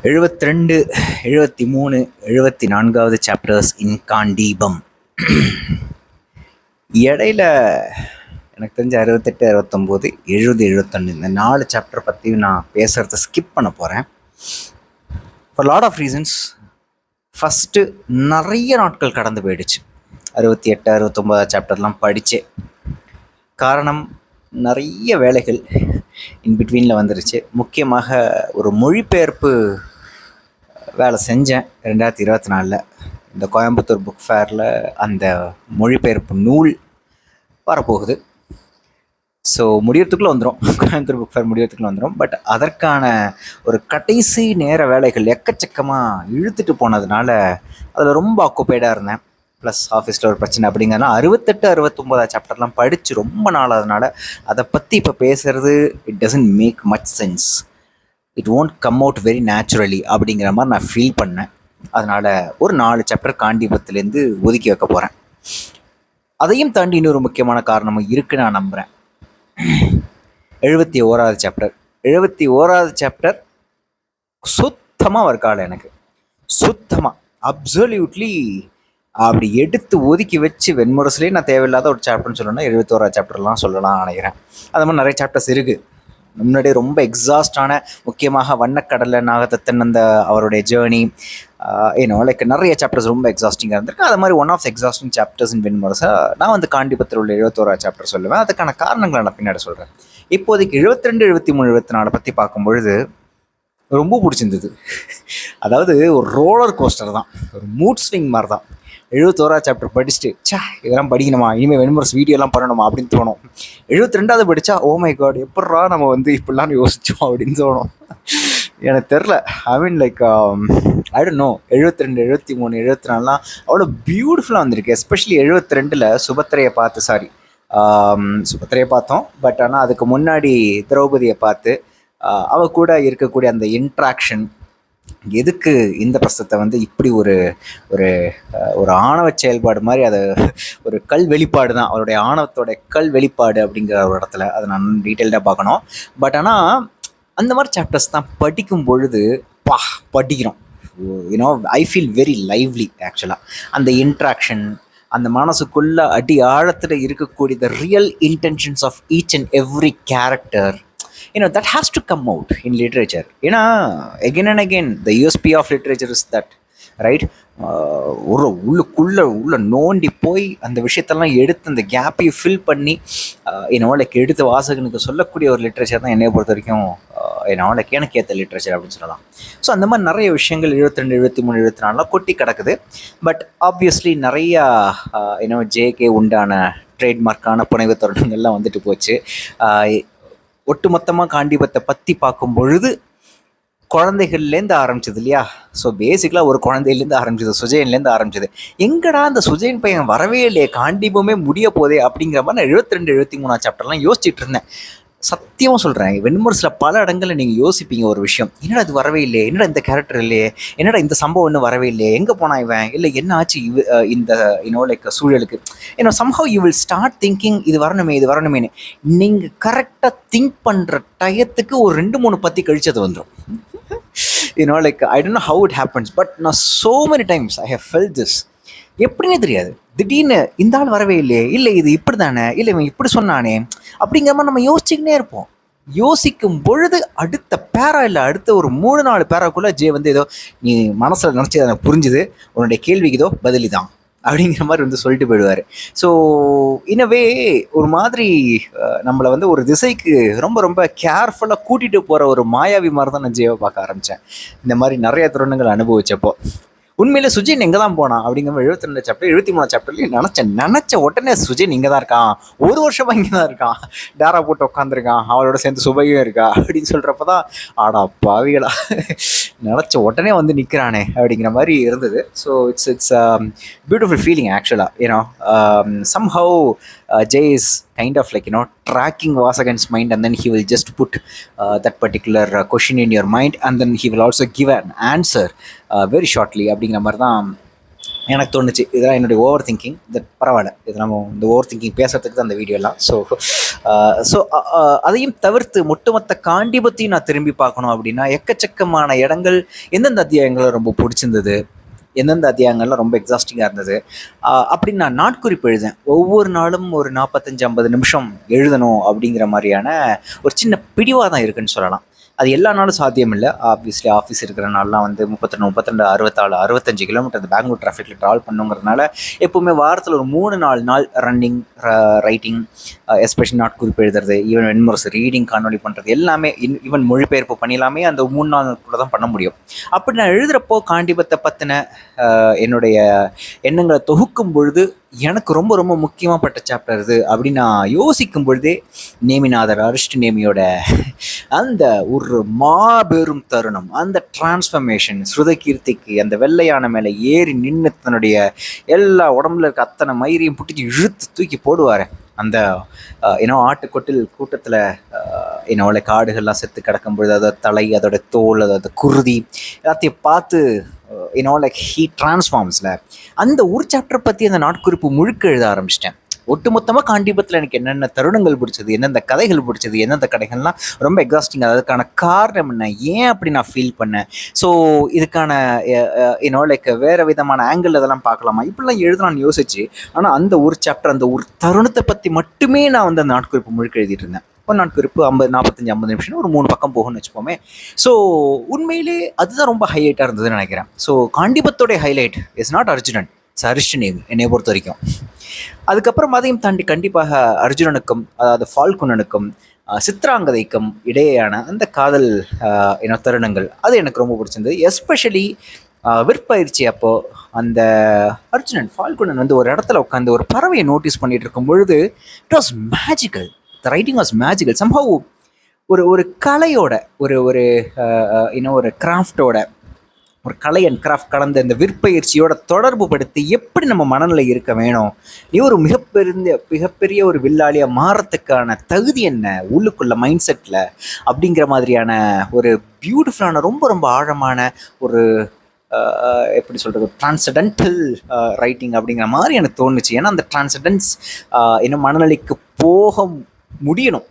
72, 73, 74வது chapters இன் காண்டீபம். இடையில எனக்கு தெரிஞ்ச 68, 69, 70, 71 இந்த 4 சாப்டர் பற்றி நான் பேசுகிறத ஸ்கிப் பண்ண போகிறேன். For lot of reasons. First நிறைய நாட்கள் கடந்து போயிடுச்சு 68, 69 சாப்டர்லாம் படித்தே. காரணம், நிறைய வேலைகள் இன்பிட்வீனில் வந்துருச்சு. முக்கியமாக ஒரு மொழிபெயர்ப்பு வேலை செஞ்சேன் 2024 இந்த கோயம்புத்தூர் புக் ஃபேரில். அந்த மொழிபெயர்ப்பு நூல் வரப்போகுது. ஸோ முடியறதுக்குள்ளே வந்துடும், கோயம்புத்தூர் புக் ஃபேர் முடியறதுக்குள்ளே வந்துடும். பட் அதற்கான ஒரு கடைசி நேர வேலைகள் எக்கச்சக்கமாக இழுத்துட்டு போனதுனால அதில் ரொம்ப ஆக்குப்பைடாக இருந்தேன். ப்ளஸ் ஆஃபீஸில் ஒரு பிரச்சனை அப்படிங்கிறதுனால 68, 69 சாப்டர்லாம் படித்து ரொம்ப நாள் ஆனதுனால அதை பற்றி இப்போ பேசுகிறது it doesn't make much sense. It won't come out very naturally அப்படிங்கிற மாதிரி நான் ஃபீல் பண்ணேன். அதனால் ஒரு 4 சாப்டர் காண்டீபத்துலேருந்து ஒதுக்கி வைக்க போகிறேன். அதையும் தாண்டி இன்னொரு முக்கியமான காரணமும் இருக்குன்னு நான் நம்புகிறேன். 71வது சாப்டர் 71வது சாப்டர் சுத்தமாக ஒர்க் ஆகலை எனக்கு. சுத்தமாக அப்சல்யூட்லி அப்படி எடுத்து ஒதுக்கி வச்சு வெண்முரசுலேயே நான் தேவையில்லாத ஒரு சாப்டர்னு சொல்லணும்னா 71வது சாப்டர்லாம் சொல்லலாம் நினைக்கிறேன். அது மாதிரி நிறைய சாப்டர்ஸ் இருக்குது. முன்னாடியே ரொம்ப எக்ஸாஸ்டான, முக்கியமாக வண்ணக்கடலை நாகதத்தன் அந்த அவருடைய ஜேர்னி, லைக் நிறைய சாப்டர்ஸ் ரொம்ப எக்ஸாஸ்டிங்காக இருந்திருக்கு. அது மாதிரி ஒன் ஆஃப் எக்ஸாஸ்டிங் சாப்டர்ஸ் இன் வெண்முரசா நான் வந்து காண்டீபத்தில் உள்ள 71வது சாப்டர் சொல்லுவேன். அதுக்கான காரணங்களை நான் பின்னாடி சொல்கிறேன். இப்போதைக்கு 72, 73, 74 பற்றி பார்க்கும்பொழுது ரொம்ப பிடிச்சிருந்தது. அதாவது ஒரு ரோலர் கோஸ்டர் தான், ஒரு மூட் ஸ்விங் மாதிரி தான். 71வது சாப்டர் படிச்சுட்டு இதெல்லாம் படிக்கணுமா, இனிமேல் வெண்முரசு வீடியோலாம் பண்ணணுமா அப்படின்னு தோணும். 72வது படித்தா ஓ மை காட் எப்பட்றா நம்ம வந்து இப்படிலாம் யோசிச்சோம் அப்படின்னு தோணும். எனக்கு தெரில, I mean like I don't know. 72, 73, 74 அவ்வளோ பியூட்டிஃபுல்லாக வந்திருக்கு. எஸ்பெஷலி 72ல் சுபத்திரையை பார்த்தோம். பட் ஆனால் அதுக்கு முன்னாடி திரௌபதியை பார்த்து அவள் கூட இருக்கக்கூடிய அந்த இன்ட்ராக்ஷன், எதுக்கு இந்த பிரசத்தை வந்து இப்படி ஒரு ஒரு ஒரு ஆணவ செயல்பாடு மாதிரி, அது ஒரு கல் வெளிப்பாடு தான், அவருடைய ஆணவத்தோட கல் வெளிப்பாடு அப்படிங்கிற ஒரு இடத்துல அதை நான் டீட்டெயில்டாக பார்க்கணும். பட் ஆனால் அந்த மாதிரி சாப்டர்ஸ் தான் படிக்கும் பொழுது படிக்கிறோம். ஐ ஃபீல் வெரி லைவ்லி ஆக்சுவலாக. அந்த இன்ட்ராக்ஷன், அந்த மனசுக்குள்ள அடி ஆழத்தில் இருக்கக்கூடிய the real intentions of each and every character, that has to come out in literature. Again and again the USP of literature is that, right? உள்ள நோண்டி போய் அந்த விஷயத்தெல்லாம் எடுத்து அந்த கேப்பையும் ஃபில் பண்ணி லைக் எடுத்து வாசகனுக்கு சொல்லக்கூடிய ஒரு லிட்ரேச்சர் தான் என்னை பொறுத்த வரைக்கும் லைக் எனக்கு ஏற்ற லிட்ரேச்சர் அப்படின்னு சொல்லலாம். ஸோ அந்த மாதிரி நிறைய விஷயங்கள் 72, 73, 74 கொட்டி கிடக்குது. பட் ஆப்வியஸ்லி நிறையா ஜேகே உண்டான ட்ரேட்மார்க்கான புனைவு தருணங்கள்லாம் வந்துட்டு போச்சு. ஒட்டுமொத்தமாக காண்டீபத்தை பற்றி பார்க்கும் பொழுது குழந்தைகள்லேருந்து ஆரம்பிச்சது இல்லையா? ஸோ பேசிக்கலாக ஒரு குழந்தையிலேருந்து ஆரம்பிச்சது, சுஜயன்லேருந்து ஆரம்பிச்சது. எங்கடா அந்த சுஜயன் பையன் வரவே இல்லையே, காண்டீபமே முடிய போதே அப்படிங்கிற மாதிரி நான் 72, 73 சாப்டர்லாம் யோசிச்சுட்டு இருந்தேன். சத்தியமாக சொல்கிறேன், வெண்முரசில் பல இடங்களில் நீங்கள் யோசிப்பீங்க ஒரு விஷயம், என்னடா இது வரவே இல்லையே, என்னடா இந்த கேரக்டர் இல்லையே, என்னடா இந்த சம்பவம் இன்னும் வரவே இல்லையே, எங்கே போனா இவன், இல்லை என்ன ஆச்சு இந்த லைக் சூழலுக்கு, somehow you will start thinking இது வரணுமேனு. நீங்கள் கரெக்டாக திங்க் பண்ணுற டயத்துக்கு ஒரு 2-3 பற்றி கழிச்சு அது வந்துடும். Like I don't no how it happens, but நான் so many times I have felt this. எப்படின்னே தெரியாது, திடீர்னு இந்த ஆள் வரவே இல்லையே, இல்லை இது இப்படி தானே, இல்லை இவன் இப்படி சொன்னானே அப்படிங்கிற மாதிரி நம்ம யோசிச்சுக்கிட்டே இருப்போம். யோசிக்கும் பொழுது அடுத்த பேரா இல்லை அடுத்த ஒரு 3-4 பேராக்குள்ளே ஜே வந்து ஏதோ நீ மனசில் நினச்சது எனக்கு புரிஞ்சுது, உன்னுடைய கேள்விக்கு ஏதோ பதிலி தான் அப்படிங்கிற மாதிரி வந்து சொல்லிட்டு போயிடுவார். ஸோ இன்னவே ஒரு மாதிரி நம்மளை வந்து ஒரு திசைக்கு ரொம்ப ரொம்ப கேர்ஃபுல்லாக கூட்டிகிட்டு போகிற ஒரு மாயாவி மாதிரி தான் நான் ஜேவை பார்க்க ஆரம்பித்தேன். இந்த மாதிரி நிறைய தருணங்கள் அனுபவிச்சப்போ உண்மையிலே சுஜயன் எங்கே தான் போனான் அப்படிங்கிற 72 சாப்டர் 73 சாப்டர்லேயும் நினச்ச உடனே சுஜயன் இங்கே தான் இருக்கான், ஒரு வருஷமாக இங்கே தான் இருக்கான், டேரா போட்டு உட்காந்துருக்கான், அவளோட சேர்ந்து சுபையும் இருக்கா அப்படின்னு சொல்கிறப்ப தான் ஆடா பாவிகளா நினச்ச உடனே வந்து நிற்கிறானே அப்படிங்கிற மாதிரி இருந்தது. ஸோ இட்ஸ் பியூட்டிஃபுல் ஃபீலிங் ஆக்சுவலாக. somehow Jay is kind of like tracking Vasagan's mind, and then he will just put that particular question in your mind, and then he will also give an answer very shortly அப்படிங்கிற மாதிரி தான் எனக்கு தோணுச்சு. இதெல்லாம் என்னுடைய over thinking. பரவாயில்ல, இது நம்ம இந்த ஓவர் திங்கிங் பேசுறதுக்கு தான் அந்த வீடியோலாம். ஸோ அதையும் தவிர்த்து ஒட்டுமொத்த காண்டிபத்தையும் நான் திரும்பி பார்க்கணும் அப்படின்னா எக்கச்சக்கமான இடங்கள், எந்தெந்த அத்தியாயங்கள் ரொம்ப பிடிச்சிருந்தது, எந்தெந்த அத்தியாயங்கள்லாம் ரொம்ப எக்ஸாஸ்டிங்காக இருந்தது அப்படின்னு நான் நாட்குறிப்பு எழுதேன். ஒவ்வொரு நாளும் ஒரு 45-50 நிமிஷம் எழுதணும் அப்படிங்கிற மாதிரியான ஒரு சின்ன பிடிவாதம் இருக்குன்னு சொல்லலாம். அது எல்லா நாளும் சாத்தியம் இல்லை. ஆப்வியஸ்லி ஆஃபீஸ் இருக்கிற நாள்லாம் வந்து 32, 64, 65 கிலோமீட்டர் அந்த பெங்களூர் டிராஃபிக்கில் ட்ராவல் பண்ணுங்கிறதுனால எப்போவுமே வாரத்தில் ஒரு 3-4 நாள் ரன்னிங், ரைட்டிங், எஸ்பெஷலி நாட்குறிப்பு எழுதுறது, ஈவன் வெண்முரசு ரீடிங், காணொலி பண்ணுறது எல்லாமே, ஈவன் மொழிபெயர்ப்பு பண்ணி எல்லாமே அந்த 3-4 நாளுக்குள்ள தான் பண்ண முடியும். அப்படி நான் எழுதுகிறப்போ காண்டிபத்தை பற்றின என்னுடைய எண்ணங்களை தொகுக்கும் பொழுது எனக்கு ரொம்ப ரொம்ப முக்கியமாகப்பட்ட சாப்டர் இது அப்படின்னு நான் யோசிக்கும் பொழுதே நேமிநாதர் அரிஷ்ட நேமியோட அந்த ஒரு மாபெரும் தருணம், அந்த டிரான்ஸ்ஃபர்மேஷன், ஸ்ருதகீர்த்திக்கு அந்த வெள்ளையான மேலே ஏறி நின்று தன்னுடைய எல்லா உடம்புல இருக்க அத்தனை மயிரையும் புட்டிச்சு இழுத்து தூக்கி போடுவார். அந்த ஆட்டுக்கொட்டில் கூட்டத்தில் என்னோட காடுகள்லாம் செத்து கிடக்கும் பொழுது அதோட தலை, அதோட தோல், அதோட குருதி எல்லாத்தையும் பார்த்து ஹீ டிரான்ஸ்ஃபார்ம்ஸில் அந்த ஒரு சாப்டர் பற்றி அந்த நாட்குறிப்பு முழுக்க எழுத ஆரம்பிச்சிட்டேன். ஒட்டுமொத்தமாக காண்டிபத்தில் எனக்கு என்னென்ன தருணங்கள் பிடிச்சது, எந்தெந்த கதைகள் பிடிச்சது, எந்தெந்த கதைகள்லாம் ரொம்ப எக்ஸாஸ்டிங், அதுக்கான காரணம் என்ன, ஏன் அப்படி நான் ஃபீல் பண்ணேன், ஸோ இதுக்கான வேறு விதமான ஆங்கிள் அதெல்லாம் பார்க்கலாமா, இப்படிலாம் எழுதலாம்னு யோசிச்சு. ஆனால் அந்த ஒரு சாப்டர், அந்த ஒரு தருணத்தை பற்றி மட்டுமே நான் வந்து அந்த நாட்குறிப்பு முழுக்க எழுதிட்டு இருந்தேன். ஒரு நாட்குறிப்பு 45-50 நிமிஷம், ஒரு 3 பக்கம் போகும்னு வச்சுப்போமே. ஸோ உண்மையிலே அதுதான் ரொம்ப ஹைலைட்டாக இருந்ததுன்னு நினைக்கிறேன். ஸோ காண்டிபத்தோடைய highlight is not Arjunan, it's Arishtanemi என்னை பொறுத்த வரைக்கும். அதுக்கப்புறம் அதையும் தாண்டி கண்டிப்பாக அர்ஜுனனுக்கும், அதாவது ஃபால்குனனுக்கும், சித்ராங்கதைக்கும் இடையேயான அந்த காதல் தருணங்கள் அது எனக்கு ரொம்ப பிடிச்சிருந்தது. எஸ்பெஷலி விற்பயிற்சி அப்போ அந்த அர்ஜுனன் ஃபால்குனன் வந்து ஒரு இடத்துல உட்காந்து ஒரு பறவையை நோட்டீஸ் பண்ணிட்டு இருக்கும் பொழுது it was magical. The writing was magical. Somehow ஒரு கலையோட ஒரு கிராஃப்டோட, ஒரு கலை அண்ட் கிராஃப்ட் கலந்த இந்த விற்பயிற்சியோட தொடர்பு படுத்தி எப்படி நம்ம மனநிலை இருக்க வேணும், நீ ஒரு மிகப்பெரிய ஒரு வில்லாளியாக மாறத்துக்கான தகுதி என்ன உள்ளுக்குள்ள மைண்ட் செட்டில் அப்படிங்கிற மாதிரியான ஒரு பியூட்டிஃபுல்லான ரொம்ப ரொம்ப ஆழமான ஒரு எப்படி சொல்கிறது, டிரான்சடென்டல் ரைட்டிங் அப்படிங்கிற மாதிரி எனக்கு தோணுச்சு. ஏன்னா அந்த டிரான்சடென்ஸ் மனநிலைக்கு போக முடியணும்.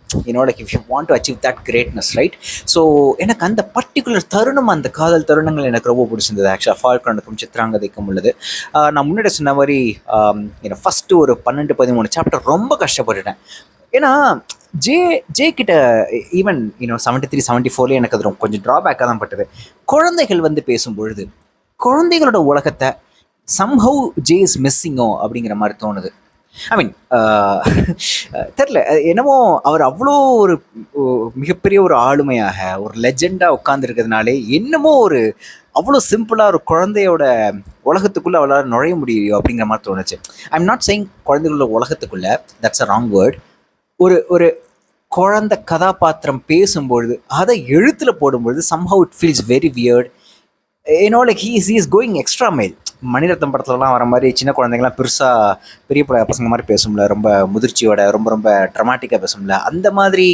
If you want to achieve that greatness, right? So எனக்கு அந்த பர்டிகுலர் தருணம், அந்த காதல் தருணங்கள் எனக்கு ரொம்ப பிடிச்சிருந்தது. ஆக்சுவலாக ஃபால்குனனுக்கும் சித்ராங்கதைக்கும் உள்ளது. நான் முன்னாடி சொன்ன மாதிரி ஃபஸ்ட்டு ஒரு 12-13 சாப்டர் ரொம்ப கஷ்டப்பட்டுட்டேன். ஏன்னா ஜே கிட்ட ஈவன் 73-74 எனக்கு அது கொஞ்சம் ட்ராபேக்காக தான் பட்டது. குழந்தைகள் வந்து பேசும்பொழுது குழந்தைகளோட உலகத்தை சம்ஹவ் ஜே இஸ் மிஸ்ஸிங்கோ அப்படிங்கிற மாதிரி தோணுது. ஐ மீன் தெரில, என்னமோ அவர் அவ்வளோ ஒரு மிகப்பெரிய ஒரு ஆளுமையாக, ஒரு லெஜெண்டாக உட்காந்துருக்கிறதுனாலே என்னமோ ஒரு அவ்வளோ சிம்பிளாக ஒரு குழந்தையோட உலகத்துக்குள்ளே அவளால் நுழைய முடியும் அப்படிங்கிற மாதிரி தோணுச்சு. ஐ எம் நாட் சேயிங் குழந்தைகளோட உலகத்துக்குள்ளே, தட்ஸ் அ ராங் வேர்ட். ஒரு குழந்தை கதாபாத்திரம் பேசும்பொழுது அதை எழுத்தில் போடும்பொழுது somehow it feels very weird. he is going extra mile. Mani Ratnam படத்துலலாம் வர மாதிரி சின்ன குழந்தைங்களாம் பெருசாக பெரிய பசங்க மாதிரி பேசும்ல, ரொம்ப முதிர்ச்சியோட ரொம்ப ரொம்ப ட்ரமாட்டிக்காக பேசும்ல, அந்த மாதிரி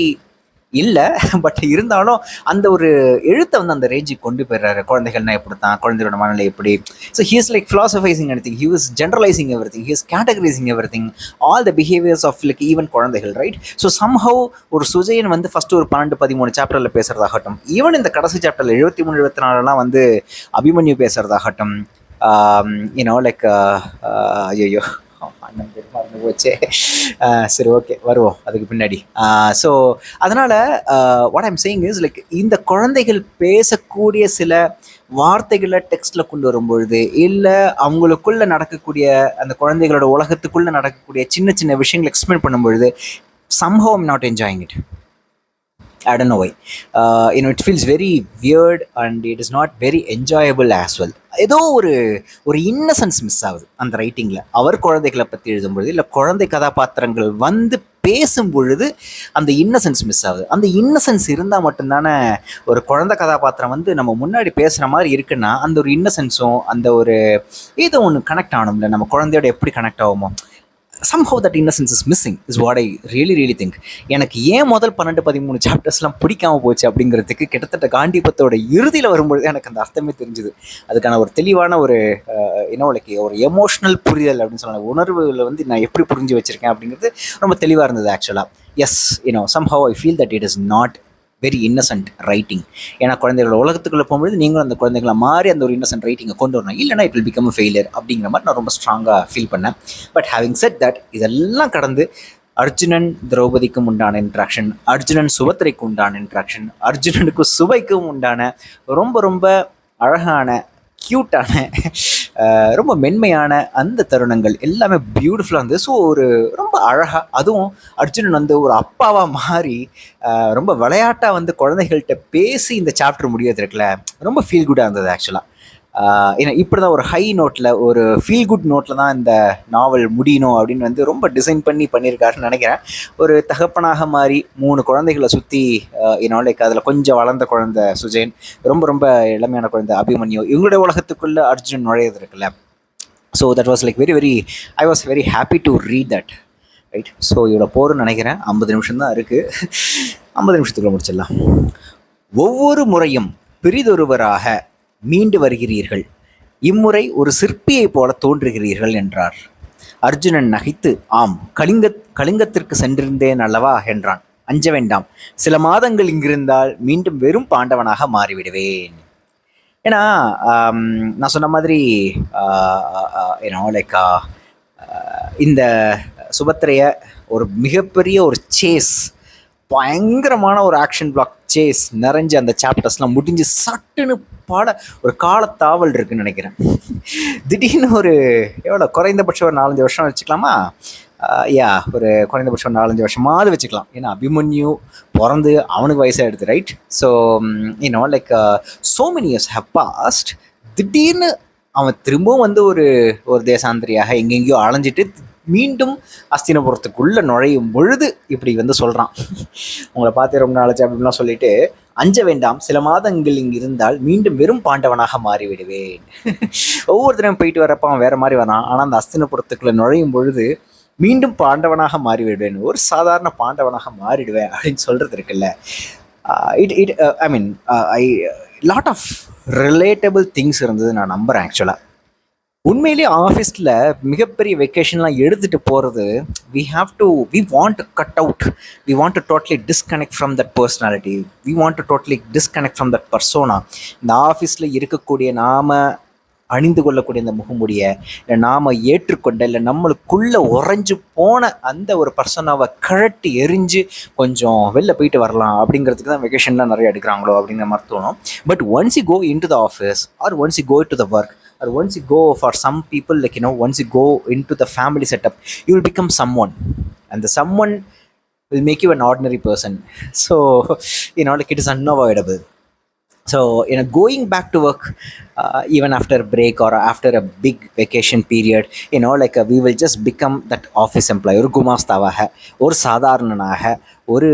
இல்லை. பட் இருந்தாலும் அந்த ஒரு எழுத்தை வந்து அந்த ரேஞ்சுக்கு கொண்டு போயிடுறாரு. குழந்தைகள்னா எப்படி தான், குழந்தையோட மனநிலை எப்படி. So he is like philosophising everything, he is generalising everything, he is categorising everything, all the behaviours of like even குழந்தைகள், ரைட்? ஸோ சம்ஹவ் ஒரு சுஜயன் வந்து ஃபஸ்ட்டு ஒரு 12-13 சாப்டரில் பேசுகிறதாகட்டும், ஈவன் இந்த கடைசி சாப்டரில் 73-74 வந்து அபிமன்யு பேசுகிறதாகட்டும், ஐயோ மறந்து போச்சே. சரி, ஓகே, வருவோம் அதுக்கு பின்னாடி. ஸோ அதனால் what I'm saying is like இந்த குழந்தைகள் பேசக்கூடிய சில வார்த்தைகளை டெக்ஸ்ட்டில் கொண்டு வரும்பொழுது, இல்லை அவங்களுக்குள்ளே நடக்கக்கூடிய அந்த குழந்தைகளோட உலகத்துக்குள்ளே நடக்கக்கூடிய சின்ன சின்ன விஷயங்களை எக்ஸ்பிளைன் பண்ணும்பொழுது somehow I'm not enjoying it. I don't know why. It feels very weird and it is not very enjoyable as well. ஏதோ ஒரு இன்னசென்ஸ் மிஸ் ஆகுது அந்த ரைட்டிங்கில். அவர் குழந்தைகளை பற்றி எழுதும்பொழுது, இல்லை குழந்தை கதாபாத்திரங்கள் வந்து பேசும் பொழுது அந்த இன்னசென்ஸ் மிஸ் ஆகுது. அந்த இன்னசென்ஸ் இருந்தால் மட்டும்தானே ஒரு குழந்தை கதாபாத்திரம் வந்து நம்ம முன்னாடி பேசுகிற மாதிரி இருக்குன்னா அந்த ஒரு இன்னசென்ஸும் அந்த ஒரு ஏதோ ஒன்று கனெக்ட் ஆகணும்ல, நம்ம குழந்தையோட எப்படி கனெக்ட் ஆகுமோ. somehow that innocence is missing is what I really think. எனக்கு ஏன் முதல் 12-13 சாப்டர்ஸ்லாம் பிடிக்காம போச்சு அப்படிங்கிறதுக்கு கிட்டத்தட்ட காண்டிபத்தோட இறுதியில் வரும்பொழுது எனக்கு அந்த அர்த்தமே தெரிஞ்சுது. அதுக்கான ஒரு தெளிவான ஒரு லைக் ஒரு எமோஷனல் புரிதல் அப்படின்னு சொல்லலாம். உணர்வுகளை வந்து நான் எப்படி புரிஞ்சு வச்சிருக்கேன் அப்படிங்கிறது ரொம்ப தெளிவாக இருந்தது ஆக்சுவலாக. Yes, somehow I feel that it is not very innocent writing. ஏன்னா குழந்தைகளோட உலகத்துக்குள்ளே போகும்போது நீங்களும் அந்த குழந்தைகளை மாறி அந்த ஒரு இன்னசென்ட் ரைட்டிங்கை கொண்டு வரணும், இல்லைனா இட் வில் பிகம் ஃபெயிலியர் அப்படிங்கிற மாதிரி நான் ரொம்ப ஸ்ட்ராங்காக ஃபீல் பண்ணேன். பட் ஹேவிங் செட் தட், இதெல்லாம் கடந்து அர்ஜுனன் திரௌபதிக்கும் உண்டான இன்ட்ராக்ஷன், அர்ஜுனன் சுபத்திரைக்கு உண்டான இன்ட்ராக்ஷன், அர்ஜுனனுக்கும் சுபைக்கும் உண்டான ரொம்ப ரொம்ப அழகான க்யூட்டான ரொம்ப மென்மையான அந்த தருணங்கள் எல்லாமே பியூட்டிஃபுல்லாக இருந்தது. ஸோ ஒரு ரொம்ப அழகாக, அதுவும் அர்ஜுனன் வந்து ஒரு அப்பாவாக மாறி ரொம்ப விளையாட்டாக வந்து குழந்தைகள்கிட்ட பேசி இந்த சாப்டர் முடியாது இருக்குல்ல, ரொம்ப ஃபீல் குட்டாக இருந்தது ஆக்சுவலாக. ஏன்னா இப்படி தான் ஒரு ஹை நோட்டில், ஒரு ஃபீல் குட் நோட்டில் தான் இந்த நாவல் முடியணும் அப்படின்னு வந்து ரொம்ப டிசைன் பண்ணியிருக்காருன்னு நினைக்கிறேன். ஒரு தகப்பனாக மாறி 3 குழந்தைகளை சுற்றி லைக் அதில் கொஞ்சம் வளர்ந்த குழந்தை சுஜயன், ரொம்ப ரொம்ப இளமையான குழந்தை அபிமன்யு, இவங்களுடைய உலகத்துக்குள்ளே அர்ஜுனன் நுழையிறது இருக்குல்ல. So that was like I was very happy to read that, right. So இவ்வளோ போகிறோன்னு நினைக்கிறேன். 50 நிமிஷம் தான் இருக்குது, 50 நிமிஷத்துக்குள்ளே முடிச்சிடலாம். ஒவ்வொரு முறையும் பிரிதொருவராக மீண்டு வருகிறீர்கள், இம்முறை ஒரு சிற்பியைப் போல தோன்றுகிறீர்கள் என்றார். அர்ஜுனன் நகைத்து, ஆம், கலிங்கத்திற்கு சென்றிருந்தேன் அல்லவா என்றான். அஞ்ச வேண்டாம், சில மாதங்கள் இங்கிருந்தால் மீண்டும் வெறும் பாண்டவனாக மாறிவிடுவேன். ஏன்னா நான் சொன்ன மாதிரி லைக் இந்த சுபத்திரைய ஒரு மிகப்பெரிய ஒரு சேஸ், பயங்கரமான ஒரு ஆக்ஷன் பிளாக் சேஸ் நிறைஞ்சு அந்த சாப்டர்ஸ்லாம் முடிஞ்சு சட்டுன்னு ஒரு காலத்தாவல் இருக்குன்னு நினைக்கிறேன். திடீர்னு ஒரு எவ்வளோ குறைந்தபட்சம் ஒரு 4-5 வருஷம் வச்சுக்கலாமா? ஒரு குறைந்தபட்சம் 4-5 வருஷமாவது வச்சுக்கலாம். ஏன்னா அபிமன்யு பிறந்து அவனுக்கு வயசாகிடுது, right? So like so many years have passed. திடீர்னு அவன் திரும்பவும் வந்து ஒரு தேசாந்திரியாக எங்கெங்கேயோ அலைஞ்சிட்டு மீண்டும் அஸ்தினபுரத்துக்குள்ளே நுழையும் பொழுது இப்படி வந்து சொல்கிறான், உங்களை பார்த்து ரொம்ப நாளைச்சு அப்படின்லாம் சொல்லிட்டு, அஞ்ச வேண்டாம், சில மாதங்கள் இங்கே இருந்தால் மீண்டும் வெறும் பாண்டவனாக மாறிவிடுவேன். ஒவ்வொருத்தரையும் போயிட்டு வரப்போ அவன் வேறு மாதிரி வரான், ஆனால் அந்த அஸ்தினபுரத்துக்குள்ளே நுழையும் பொழுது மீண்டும் பாண்டவனாக மாறிவிடுவேன், ஒரு சாதாரண பாண்டவனாக மாறிடுவேன் அப்படின்னு சொல்கிறது இருக்குல்ல. லாட் ஆஃப் ரிலேட்டபிள் திங்ஸ் இருந்தது நான் நம்புகிறேன் ஆக்சுவலாக. உண்மையிலேயே ஆஃபீஸில் மிகப்பெரிய வெக்கேஷன்லாம் எடுத்துகிட்டு போகிறது, we want to cut out, we want to totally disconnect from that personality, we want to totally disconnect from that persona. இந்த ஆஃபீஸில் இருக்கக்கூடிய நாம் அணிந்து கொள்ளக்கூடிய இந்த முகமுடிய, இல்லை நாம் ஏற்றுக்கொண்ட, இல்லை நம்மளுக்குள்ளே உறைஞ்சு போன அந்த ஒரு பர்சனாவை கழட்டி எரிஞ்சு கொஞ்சம் வெளில போயிட்டு வரலாம் அப்படிங்கிறதுக்கு தான் வெக்கேஷன்லாம் நிறைய எடுக்கிறாங்களோ அப்படிங்கிற மாதிரி தோணும். But once you go into the office, or once you go to the work, or once you go, for some people, like once you go into the family setup, you will become someone, and the someone will make you an ordinary person. So like it is unavoidable. So going back to work, even after a break or after a big vacation period, like we will just become that office employee, ஒரு குமாஸ்தாவாக, ஒரு சாதாரணனாக, ஒரு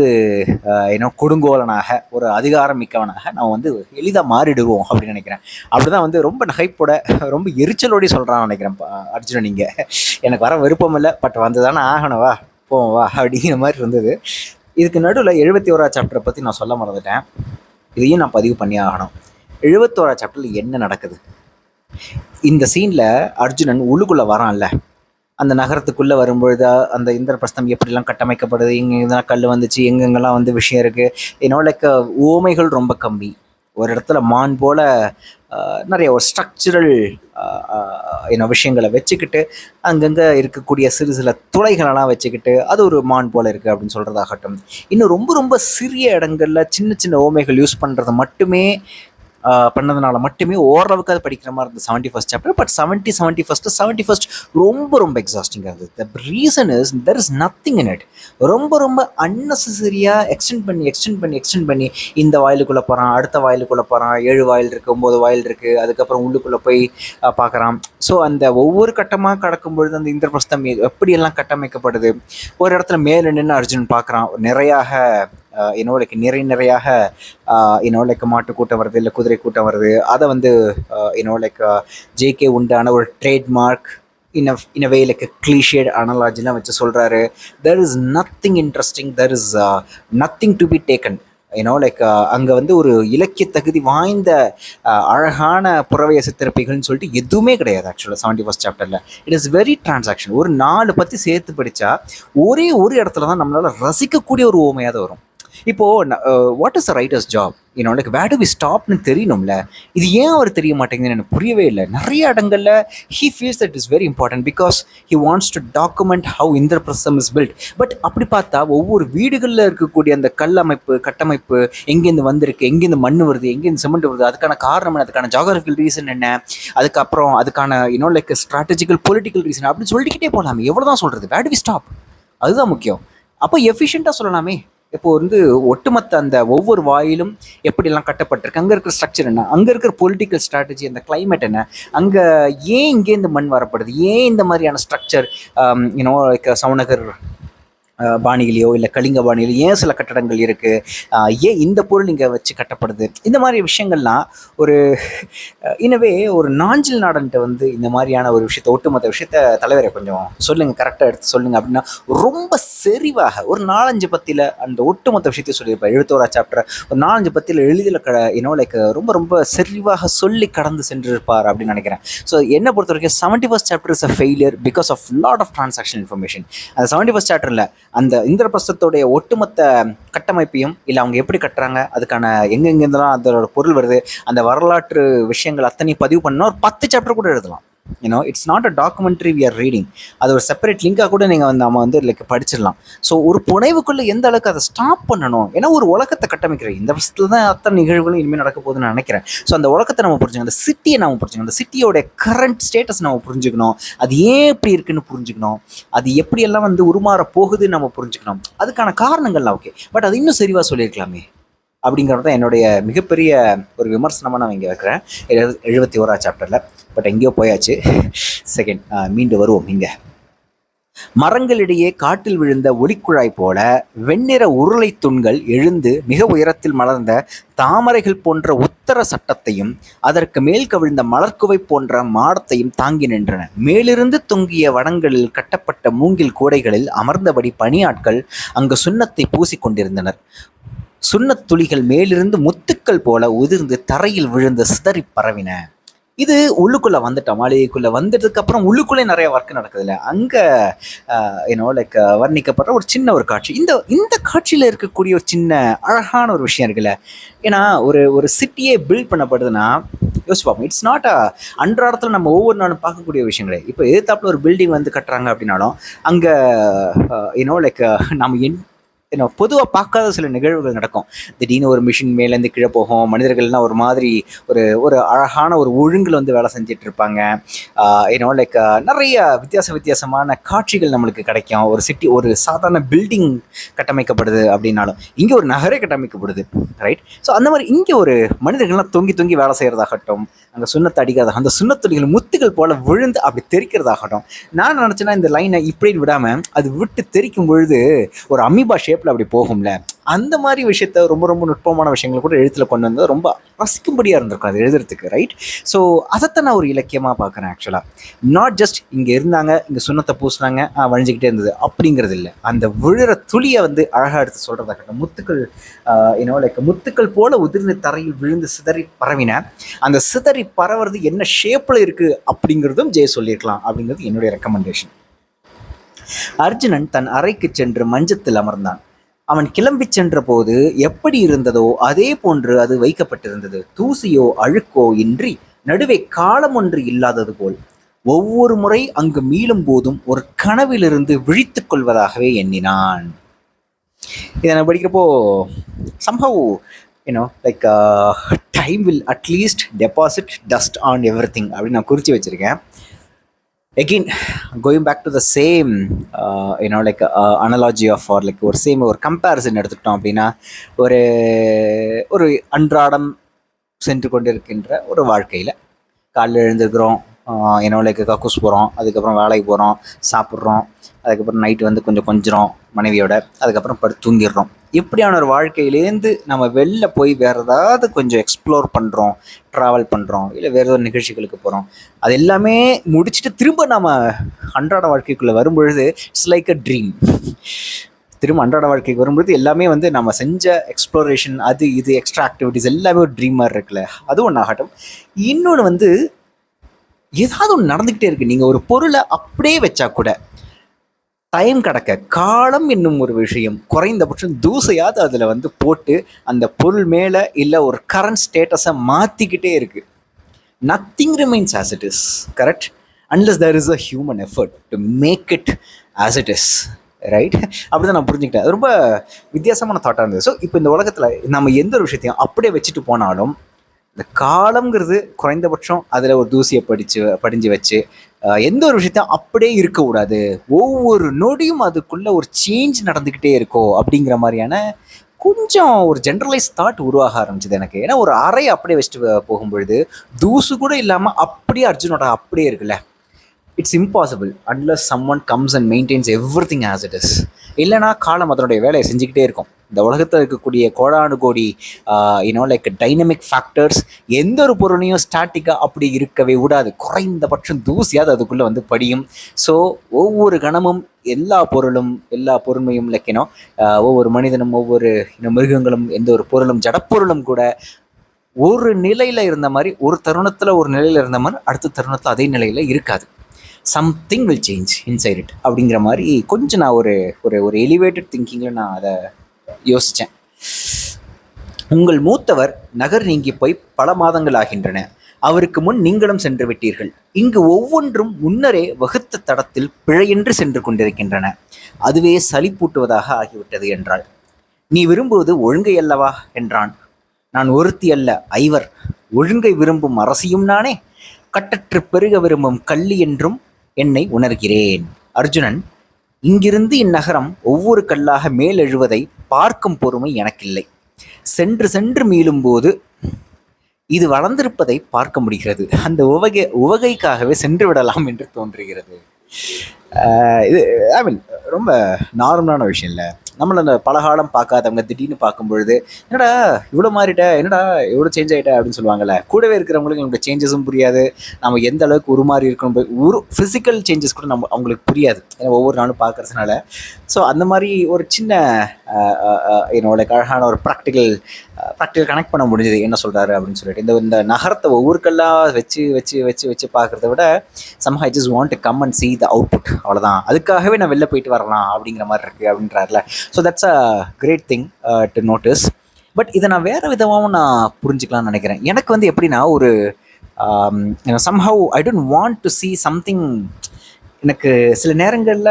கொடுங்கோலனாக, ஒரு அதிகாரம் மிக்கவனாக நான் வந்து எளிதாக மாறிடுவோம் அப்படின்னு நினைக்கிறேன். அப்படிதான் வந்து ரொம்ப நகைப்போட, ரொம்ப எரிச்சலோடி சொல்கிறான்னு நினைக்கிறேன் அர்ஜுனன். இங்கே எனக்கு வர விருப்பம் இல்லை, பட் வந்து தானே ஆகணவா, போவா அப்படிங்கிற மாதிரி இருந்தது. இதுக்கு நடுவில் 71ஆம் சாப்டரை பற்றி நான் சொல்ல மறந்துட்டேன், இதையும் நான் பதிவு பண்ணி ஆகணும். 71ஆம் சாப்டரில் என்ன நடக்குது? இந்த சீனில் அர்ஜுனன் உள்ளுக்குள்ளே வரான்ல, அந்த நகரத்துக்குள்ளே வரும்பொழுது அந்த இந்திரபிரஸ்தம் எப்படிலாம் கட்டமைக்கப்படுது, எங்கெங்கெல்லாம் கல் வந்துச்சு, எங்கெங்கெல்லாம் வந்து விஷயம் இருக்குது, லைக் ஓமைகள் ரொம்ப கம்மி. ஒரு இடத்துல மான் போல் நிறைய ஒரு ஸ்ட்ரக்சரல் விஷயங்களை வச்சுக்கிட்டு, அங்கங்கே இருக்கக்கூடிய சிறு சில துளைகளெல்லாம் வச்சுக்கிட்டு அது ஒரு மான் போல் இருக்குது அப்படின்னு சொல்கிறதாகட்டும், இன்னும் ரொம்ப ரொம்ப சிறிய இடங்களில் சின்ன சின்ன ஓமைகள் யூஸ் பண்ணுறது மட்டுமே பண்ணதுனால மட்டுமே ஓரளவுக்கு அது படிக்கிற மாதிரி இருந்தது 71st சாப்டர். பட் 71st ரொம்ப ரொம்ப எக்ஸாஸ்டிங்காக இருந்தது. The reason is there is nothing in it. ரொம்ப ரொம்ப அன்னெசரியாக எக்ஸ்டெண்ட் பண்ணி இந்த வாயிலுக்குள்ளே போகிறான், அடுத்த வாயிலுக்குள்ளே போகிறான், 7 வாயில் இருக்குது, 9 வாயில் இருக்குது, அதுக்கப்புறம் உள்ளுக்குள்ளே போய் பார்க்குறான். ஸோ அந்த ஒவ்வொரு கட்டமாக கடக்கும்பொழுது அந்த இந்திரபிரஸ்தம் எப்படியெல்லாம் கட்டமைக்கப்படுது, ஒரு இடத்துல மேலே நின்று அர்ஜுனன் பார்க்குறான், நிறையாக நிறையாக லைக் மாட்டு கூட்டம் வருது, இல்லை குதிரை கூட்டம் வருது, அதை வந்து லைக் ஜேகே உண்டான ஒரு ட்ரேட்மார்க் இன் அ வே லைக் கிளீஷேட் அனாலஜிலாம் வச்சு சொல்கிறாரு. There is nothing interesting, there is nothing to be taken. Like அங்கே வந்து ஒரு இலக்கிய தகுதி வாய்ந்த அழகான புறவைய சித்திரப்பைகள்னு சொல்லிட்டு எதுவுமே கிடையாது ஆக்சுவலாக 71st சாப்டரில். It is very transaction. ஒரு 4 பற்றி சேர்த்து படித்தா ஒரே ஒரு இடத்துல தான் நம்மளால் ரசிக்கக்கூடிய ஒரு ஓமையாக தான் வரும். இப்போது what is the writer's job? Like where do we ஸ்டாப்னு தெரியணும்ல. இது ஏன் அவர் தெரிய மாட்டேங்குதுன்னு எனக்கு புரியவே இல்லை. நிறைய இடங்களில் he feels that is very important because he wants to document how Indraprastham is built. But அப்படி பார்த்தா ஒவ்வொரு வீடுகளில் இருக்கக்கூடிய அந்த கல் அமைப்பு, கட்டமைப்பு, எங்கேருந்து வந்திருக்கு, எங்கேருந்து மண் வருது, எங்கேருந்து சிமெண்ட் வருது, அதுக்கான காரணம் என்ன, அதுக்கான ஜாகிரபிக்கல் ரீசன் என்ன, அதுக்கப்புறம் அதுக்கான லைக் ஸ்ட்ராட்டஜிக்கல் பொலிட்டிக்கல் ரீசன் அப்படின்னு சொல்லிக்கிட்டே போகலாமே. எவ்வளோ தான் சொல்கிறது? வேர் டு வி ஸ்டாப்? அதுதான் முக்கியம். அப்போ எஃபிஷியண்ட்டாக சொல்லலாமே. இப்போ வந்து ஒட்டுமொத்த அந்த ஒவ்வொரு வாயிலும் எப்படிலாம் கட்டப்பட்டிருக்கு, அங்கே இருக்கிற ஸ்ட்ரக்சர் என்ன, அங்கே இருக்கிற பொலிட்டிக்கல் ஸ்ட்ராட்டஜி, அந்த கிளைமேட் என்ன, அங்கே ஏன் இங்கே இந்த மண் வரப்படுது, ஏன் இந்த மாதிரியான ஸ்ட்ரக்சர் சவுநகர் பாணியிலையோ இல்லை கலிங்க பாணியிலையோ ஏன் சில கட்டடங்கள் இருக்குது, ஏன் இந்த பொருள் இங்கே வச்சு கட்டப்படுது, இந்த மாதிரி விஷயங்கள்லாம் ஒரு இனவே ஒரு நாஞ்சில் நாடன்ட்டு வந்து இந்த மாதிரியான ஒரு விஷயத்த, ஒட்டுமொத்த விஷயத்த தலைவரை கொஞ்சம் சொல்லுங்கள், கரெக்டாக எடுத்து சொல்லுங்கள் அப்படின்னா ரொம்ப செறிவாக ஒரு 4-5 பத்தியில் அந்த ஒட்டுமொத்த விஷயத்தையும் சொல்லியிருப்பார். 71 சாப்டர் ஒரு 4-5 பத்தியில் எளிதில் லைக் ரொம்ப ரொம்ப செறிவாக சொல்லி கடந்து சென்றிருப்பார் அப்படின்னு நினைக்கிறேன். ஸோ என்னை பொறுத்த வரைக்கும் 71st chapter is a failure because of lot of transaction information. அந்த 71st சாப்டரில் அந்த இந்திரபிரஸ்தத்தோடைய ஒட்டுமொத்த கட்டமைப்பையும் இல்லை அவங்க எப்படி கட்டுறாங்க, அதுக்கான எங்கெங்கெல்லாம் அதோட பொருள் வருது, அந்த வரலாற்று விஷயங்கள் அத்தனையும் பதிவு பண்ணால் ஒரு 10 சாப்டர் கூட எழுதலாம். It's not a documentary we are reading. அது ஒரு செப்பரேட் லிங்காக கூட நீங்கள் வந்து நம்ம வந்து லைக் படிச்சிடலாம். ஸோ ஒரு புனைவுக்குள்ளே எந்த அளவுக்கு அதை ஸ்டாப் பண்ணணும், ஏன்னா ஒரு உலகத்தை கட்டமைக்கிறேன். இந்த வருஷத்துல தான் அத்தனை நிகழ்வுகளும் இனிமேல் நடக்க போகுதுன்னு நினைக்கிறேன். ஸோ அந்த உலகத்தை நம்ம புரிஞ்சுக்கணும், அந்த சிட்டியை நம்ம புரிஞ்சுக்கணும், அந்த சிட்டியோட கரண்ட் ஸ்டேட்டஸ் நம்ம புரிஞ்சுக்கணும், அது ஏன் எப்படி இருக்குன்னு புரிஞ்சுக்கணும், அது எப்படியெல்லாம் வந்து உருமாற போகுதுன்னு நம்ம புரிஞ்சுக்கணும். அதுக்கான காரணங்கள்லாம் ஓகே, பட் அது இன்னும் சரிவாக சொல்லியிருக்கலாமே அப்படிங்கிறது தான் என்னுடைய மிகப்பெரிய ஒரு விமர்சனமாக நான் இங்கே வைக்கிறேன் 71 சாப்டரில். பட் எங்கேயோ போயாச்சு. செகண்ட் மீண்டு வருவோம். இங்கே மரங்களிடையே காட்டில் விழுந்த ஒளிக்குழாய் போல வெண்ணிற உருளை துண்கள் எழுந்து மிக உயரத்தில் மலர்ந்த தாமரைகள் போன்ற உத்தர சட்டத்தையும் அதற்கு மேல் கவிழ்ந்த மலர்குவை போன்ற மாடத்தையும் தாங்கி நின்றன. மேலிருந்து தொங்கிய வடங்களில் கட்டப்பட்ட மூங்கில் கூடைகளில் அமர்ந்தபடி பணியாட்கள் அங்கு சுண்ணத்தை பூசிக்கொண்டிருந்தனர். சுண்ணத்துளிகள் மேலிருந்து முத்துக்கள் போல உதிர்ந்து தரையில் விழுந்து சிதறி பரவின. இது உள்ளுக்குள்ளே வந்துட்டோம். மாளிகைக்குள்ளே வந்ததுக்கு அப்புறம் உள்ளுக்குள்ளே நிறைய ஒர்க் நடக்குதுல்ல, அங்கே லைக் வர்ணிக்கப்படுற ஒரு சின்ன ஒரு காட்சி. இந்த காட்சியில் இருக்கக்கூடிய ஒரு சின்ன அழகான ஒரு விஷயம் இருக்குல்ல. ஏன்னா ஒரு சிட்டியே பில்ட் பண்ணப்படுதுன்னா யோசிச்சு பார்ப்போம். இட்ஸ் நாட் அன்றாடத்தில் நம்ம ஒவ்வொரு நாளும் பார்க்கக்கூடிய விஷயம் கிடையாது. இப்போ எதிர்த்தாப்புல ஒரு பில்டிங் வந்து கட்டுறாங்க அப்படின்னாலும் அங்கே லைக் நம்ம பொதுவாக பார்க்காத சில நிகழ்வுகள் நடக்கும். திடீர்னு ஒரு மிஷின் மேலேருந்து கீழே போகும், மனிதர்கள்லாம் ஒரு மாதிரி ஒரு அழகான ஒரு ஒழுங்கில் வந்து வேலை செஞ்சுட்டு இருப்பாங்க. லைக் நிறைய வித்தியாசமான காட்சிகள் நம்மளுக்கு கிடைக்கும். ஒரு சிட்டி, ஒரு சாதாரண பில்டிங் கட்டமைக்கப்படுது அப்படின்னாலும் இங்கே ஒரு நகரே கட்டமைக்கப்படுது, ரைட்? ஸோ அந்த மாதிரி இங்கே ஒரு மனிதர்கள்லாம் தொங்கி வேலை செய்கிறதாகட்டும், அங்கே சுண்ணத்தை அடிக்கிறதாக, அந்த சுண்ணத்துளிகள் முத்துகள் போல் விழுந்து அப்படி தெரிக்கிறதாகட்டும். நான் நினச்சேன்னா இந்த லைனை இப்படி விடாமல் அது விட்டு தெரிக்கும் பொழுது ஒரு அமீபா ஷேப்பில் அப்படி போகும்ல, அந்த மாதிரி விஷயத்த ரொம்ப ரொம்ப நுட்பமான விஷயங்கள் கூட எழுத்தில் கொண்டு வந்தது ரொம்ப ரசிக்கும்படியாக இருந்திருக்கும் அது எழுதுறதுக்கு, ரைட்? ஸோ அதைத்தான் நான் ஒரு இலக்கியமாக பார்க்குறேன் ஆக்சுவலாக. நாட் ஜஸ்ட் இங்கே இருந்தாங்க, இங்கே சுண்ணத்தை பூசினாங்க, வழிஞ்சிக்கிட்டே இருந்தது அப்படிங்கிறது இல்லை. அந்த விழுற துளியை வந்து அழகாக எடுத்து சொல்கிறதாகட்டும், முத்துக்கள் லைக் முத்துக்கள் போல உதிர்ந்து தரையில் விழுந்து சிதறி பரவின, அந்த சிதறி பரவுறது என்ன ஷேப்பில் இருக்குது அப்படிங்கிறதும் ஜெய சொல்லியிருக்கலாம் அப்படிங்கிறது என்னுடைய ரெக்கமெண்டேஷன். அர்ஜுனன் தன் அறைக்கு சென்று மஞ்சத்தில் அமர்ந்தான். அவன் கிளம்பி சென்ற போது எப்படி இருந்ததோ அதே போன்று அது வைக்கப்பட்டிருந்தது. தூசியோ அழுக்கோ இன்றி நடுவே காலம் ஒன்று இல்லாதது போல். ஒவ்வொரு முறை அங்கு மீளும் போதும் ஒரு கனவிலிருந்து விழித்துக் கொள்வதாகவே எண்ணினான். இதை நான் படிக்கிறப்போ somehow like time will at least deposit dust on every thing அப்படின்னு நான் குறித்து வச்சுருக்கேன். Again, going back to the same, like analogy of or like ஒரு கம்பேரிசன் எடுத்துக்கிட்டோம் அப்படின்னா, ஒரு அன்றாடம் சென்று கொண்டிருக்கின்ற ஒரு வாழ்க்கையில் காலையில் எழுந்திருக்கிறோம், என்னோட லைக் கக்கூஸ் போகிறோம், அதுக்கப்புறம் வேலைக்கு போகிறோம், சாப்பிட்றோம், அதுக்கப்புறம் நைட்டு வந்து கொஞ்சம் மனைவியோட, அதுக்கப்புறம் படுத்து தூங்கிடுறோம். இப்படியான ஒரு வாழ்க்கையிலேருந்து நம்ம வெளில போய் வேறு ஏதாவது கொஞ்சம் எக்ஸ்ப்ளோர் பண்ணுறோம், ட்ராவல் பண்ணுறோம், இல்லை வேறு ஏதோ நிகழ்ச்சிகளுக்கு போகிறோம். அது எல்லாமே முடிச்சுட்டு திரும்ப நம்ம அன்றாட வாழ்க்கைக்குள்ளே வரும்பொழுது இட்ஸ் லைக் அ ட்ரீம். திரும்ப அன்றாட வாழ்க்கைக்கு வரும்பொழுது எல்லாமே வந்து நம்ம செஞ்ச எக்ஸ்ப்ளோரேஷன், அது இது எக்ஸ்ட்ரா ஆக்டிவிட்டிஸ் எல்லாமே ஒரு ட்ரீம் மாதிரி இருக்குல்ல, அது ஒன்று ஆகட்டும். இன்னொன்று வந்து ஏதாவது ஒன்று நடந்துக்கிட்டே இருக்குது. நீங்கள் ஒரு பொருளை அப்படியே வச்சா கூட டைம் கடக்க காலம் என்னும் ஒரு விஷயம் குறைந்தபட்சம் தூசையாவது அதில் வந்து போட்டு அந்த பொருள் மேலே இல்லை ஒரு கரண்ட் ஸ்டேட்டஸை மாற்றிக்கிட்டே இருக்குது. Nothing remains as it is, correct, unless there is a human effort to make it as it is, right? அப்படி தான் நான் புரிஞ்சுக்கிட்டேன். அது ரொம்ப வித்தியாசமான தாட்டாக இருந்தது. ஸோ இப்போ இந்த உலகத்தில் நம்ம எந்த ஒரு விஷயத்தையும் அப்படியே வச்சுட்டு போனாலும் இந்த காலம்ங்கிறது குறைந்தபட்சம் அதில் ஒரு தூசியை படிஞ்சு வச்சு எந்த ஒரு விஷயத்தையும் அப்படியே இருக்கக்கூடாது, ஒவ்வொரு நொடியும் அதுக்குள்ளே ஒரு சேஞ்ச் நடந்துக்கிட்டே இருக்கோ அப்படிங்கிற மாதிரியான கொஞ்சம் ஒரு ஜென்ரலைஸ் தாட் உருவாக ஆரம்பிச்சது எனக்கு. ஏன்னா ஒரு அறையை அப்படியே வச்சுட்டு போகும்பொழுது தூசு கூட இல்லாமல் அப்படியே அர்ஜுனோட அப்படியே இருக்குல்ல, it's impossible unless someone comes and maintenance every thing as it is. இல்லைனா காலம் அதனுடைய வேலையை செஞ்சுக்கிட்டே இருக்கும். இந்த உலகத்தில் இருக்கக்கூடிய கோடானு கோடி லைக் டைனமிக் ஃபேக்டர்ஸ் எந்த ஒரு பொருளையும் ஸ்டாட்டிக்காக அப்படி இருக்கவே விடாது. குறைந்தபட்சம் தூசியாவது அதுக்குள்ளே வந்து படியும். ஸோ ஒவ்வொரு கணமும் எல்லா பொருளும் எல்லா பொறுமையும் லைக் ஒவ்வொரு மனிதனும் ஒவ்வொரு மிருகங்களும் எந்த ஒரு பொருளும் ஜடப்பொருளும் கூட ஒரு நிலையில் இருந்த மாதிரி ஒரு தருணத்தில் ஒரு நிலையில் இருந்த மாதிரி அடுத்த தருணத்தில் அதே நிலையில் இருக்காது. Something will change inside it அப்படிங்கிற மாதிரி கொஞ்சம் நான் ஒரு ஒரு எலிவேட்டட் திங்கிங்கில் நான் அதை யோசித்தேன். உங்கள் மூத்தவர் நகர் நீங்கி போய் பல மாதங்கள் ஆகின்றன. அவருக்கு முன் நீங்களும் சென்று விட்டீர்கள். இங்கு ஒவ்வொன்றும் முன்னரே வகுத்த தடத்தில் பிழையின்றி சென்று கொண்டிருக்கின்றன. அதுவே சலிப்பூட்டுவதாக ஆகிவிட்டது என்றாள். நீ விரும்புவது ஒழுங்கை அல்லவா என்றான். நான் ஒருத்தி அல்ல, ஐவர். ஒழுங்கை விரும்பும் அரசியும் நானே. கட்டற்று பெருக விரும்பும் கள்ளி என்றும் என்னை உணர்கிறேன். அர்ஜுனன், இங்கிருந்து இந்நகரம் ஒவ்வொரு கல்லாக மேலெழுவதை பார்க்கும் பொறுமை எனக்கில்லை. சென்று சென்று மீளும்போது இது வளர்ந்திருப்பதை பார்க்க முடிகிறது. அந்த உவகைக்காகவே சென்று விடலாம் என்று தோன்றுகிறது. இது ஐ மீன் ரொம்ப நார்மலான விஷயம் இல்லை. நம்மளை அந்த பலகாலம் பார்க்காதவங்க திடீர்னு பார்க்கும் பொழுது என்னடா இவ்வளோ மாறிட்ட, என்னடா இவ்வளோ சேஞ்ச் ஆகிட்ட அப்படின்னு சொல்லுவாங்கள்ல. கூடவே இருக்கிறவங்களுக்கு நம்மளுடைய சேஞ்சஸும் புரியாது, நம்ம எந்த அளவுக்கு உருமாறி இருக்கணும், ஃபிசிக்கல் சேஞ்சஸ் கூட நம்ம அவங்களுக்கு புரியாது, ஏன்னா ஒவ்வொரு நாளும் பார்க்கறதுனால. ஸோ அந்த மாதிரி ஒரு சின்ன என்னோட அழகான ஒரு ப்ராக்டிக்கல் கனெக்ட் பண்ண முடிஞ்சது என்ன சொல்கிறாரு அப்படின்னு சொல்லிட்டு. இந்த நகரத்தை ஒவ்வொரு கல்லாக வச்சு வச்சு வச்சு வச்சு பார்க்குறத விட somehow I just want to come and see the output, அவ்வளோதான். அதுக்காகவே நான் வெளில போயிட்டு வரலாம் அப்படிங்கிற மாதிரி இருக்குது அப்படின்றாருல. So that's a great thing to notice. But இதை நான் வேறு விதமாகவும் நான் புரிஞ்சுக்கலாம்னு நினைக்கிறேன். எனக்கு வந்து எப்படின்னா ஒரு somehow I don't want to see something. எனக்கு சில நேரங்களில்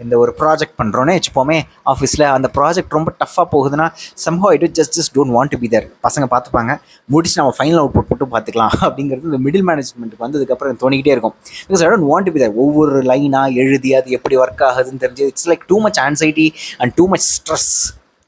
இந்த ஒரு ப்ராஜெக்ட் பண்ணுறோன்னே வச்சுப்போமே ஆஃபீஸில், அந்த ப்ராஜெக்ட் ரொம்ப டஃப்பாக போகுதுன்னா somehow I just don't want to be there. பசங்க பார்த்துப்பாங்க, முடிச்சு நம்ம ஃபைனல் அவுட்புட் மட்டும் பார்த்துக்கலாம் அப்படிங்கிறது இந்த மிடில் மேனேஜ்மெண்ட்டுக்கு வந்ததுக்கப்புறம் தோணிக்கிட்டே இருக்கும். Because I don't want to be there. ஒவ்வொரு லைனாக எழுதி அது எப்படி ஒர்க் ஆகுதுன்னு தெரிஞ்சு it's like too much anxiety and too much stress,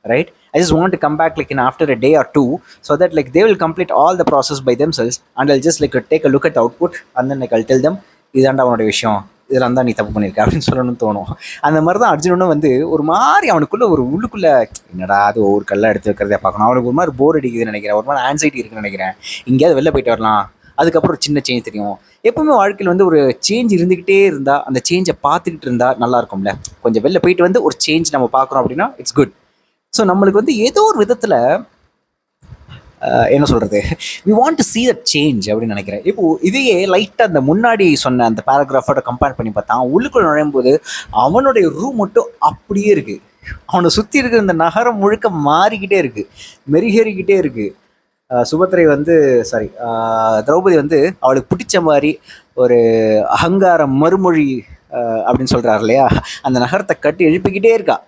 right? I just want to come back like after a day or two so that like they will complete all the process by themselves and I'll just like take a look at the output and then like I'll tell them இதாண்டா அவனோட விஷயம், இதெல்லாம் தான் நீ தப்பு பண்ணியிருக்க அப்படின்னு சொல்லணும்னு தோணும். அந்த மாதிரி தான் அர்ஜுனனும் வந்து ஒரு மாதிரி அவனுக்குள்ள ஒரு உள்ளுக்குள்ள என்னடா அது ஒவ்வொரு கல்லாம் எடுத்து வைக்கிறதே பார்க்கணும், அவனுக்கு ஒரு மாதிரி போர் அடிக்குதுன்னு நினைக்கிறேன், ஒரு மாதிரி ஆன்சைட்டி இருக்குன்னு நினைக்கிறேன், எங்கேயாவது வெளில போயிட்டு வரலாம், அதுக்கப்புறம் ஒரு சின்ன சேஞ்ச் தெரியும். எப்பவுமே வாழ்க்கையில் வந்து ஒரு சேஞ்ச் இருந்துக்கிட்டே இருந்தால் அந்த சேஞ்சை பார்த்துக்கிட்டு இருந்தால் நல்லா இருக்கும்ல. கொஞ்சம் வெளில போயிட்டு வந்து ஒரு சேஞ்ச் நம்ம பார்க்குறோம் அப்படின்னா இட்ஸ் குட். ஸோ நம்மளுக்கு வந்து ஏதோ ஒரு விதத்தில் என்ன சொல்கிறது, we want to see that change அப்படின்னு நினைக்கிறேன். இப்போது இதையே லைட்டாக அந்த முன்னாடி சொன்ன அந்த பேராகிராஃபோட கம்பேர் பண்ணி பார்த்தா உள்ளுக்குள்ள நுழையும் போது அவனுடைய ரூம் மட்டும் அப்படியே இருக்குது. அவனை சுற்றி இருக்கிற இந்த நகரம் முழுக்க மாறிக்கிட்டே இருக்குது, மெருகேறிக்கிட்டே இருக்குது. சுபத்திரை வந்து திரௌபதி வந்து அவளுக்கு பிடிச்ச மாதிரி ஒரு அகங்காரம் மறுமொழி அப்படின்னு சொல்கிறார் இல்லையா, அந்த நகரத்தை கட்டி எழுப்பிக்கிட்டே இருக்கா.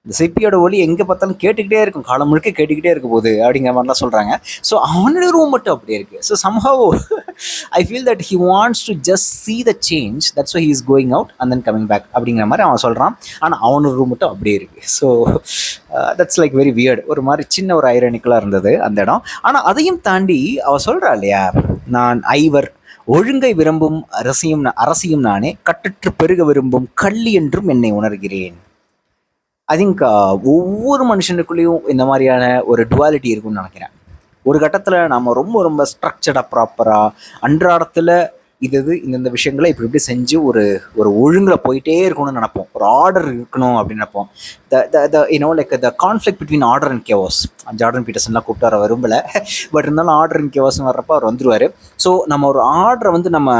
இந்த சிப்பியோட ஒலி எங்கே பார்த்தாலும் கேட்டுக்கிட்டே இருக்கும், காலம் முழுக்க கேட்டுக்கிட்டே இருக்க போகுது அப்படிங்கிற மாதிரிலாம் சொல்கிறாங்க. ஸோ அவனோட ரூம் மட்டும் அப்படியே இருக்குது. So somehow I feel that he wants to just see the change, that's why he is going out and then coming back அப்படிங்கிற மாதிரி அவன் சொல்கிறான். ஆனால் அவனோட ரூம் மட்டும் அப்படியே இருக்குது. So that's like very weird. ஒரு மாதிரி சின்ன ஒரு ஐரானிக்கலாக இருந்தது அந்த இடம். ஆனால் அதையும் தாண்டி அவள் சொல்கிறா இல்லையா, நான் ஐவர், ஒழுங்கை விரும்பும் அரசியும் நானே, கட்டற்று பெருக விரும்பும் கள்ளி என்றும் என்னை உணர்கிறேன். ஐ திங்க் ஒவ்வொரு மனுஷனுக்குள்ளேயும் இந்த மாதிரியான ஒரு டுவாலிட்டி இருக்குன்னு நினைக்கிறேன். ஒரு கட்டத்தில் நம்ம ரொம்ப ரொம்ப ஸ்ட்ரக்சர்டாக ப்ராப்பராக அன்றாடத்தில் இந்த விஷயங்களை இப்படி இப்படி செஞ்சு ஒரு ஒரு ஒழுங்கில் போயிட்டே இருக்கணும்னு நினைப்போம். ஒரு ஆர்டர் இருக்கணும் அப்படின்னு நினைப்போம். Like the conflict between order and chaos. Jordan பீட்டர்சன்லாம் கூப்பிட்டு வர விரும்பலை, பட் இருந்தாலும் ஆர்டர் அண்ட் கேவாஸ்னு வர்றப்போ அவர் வந்துருவார். ஸோ நம்ம ஒரு ஆர்டரை வந்து நம்ம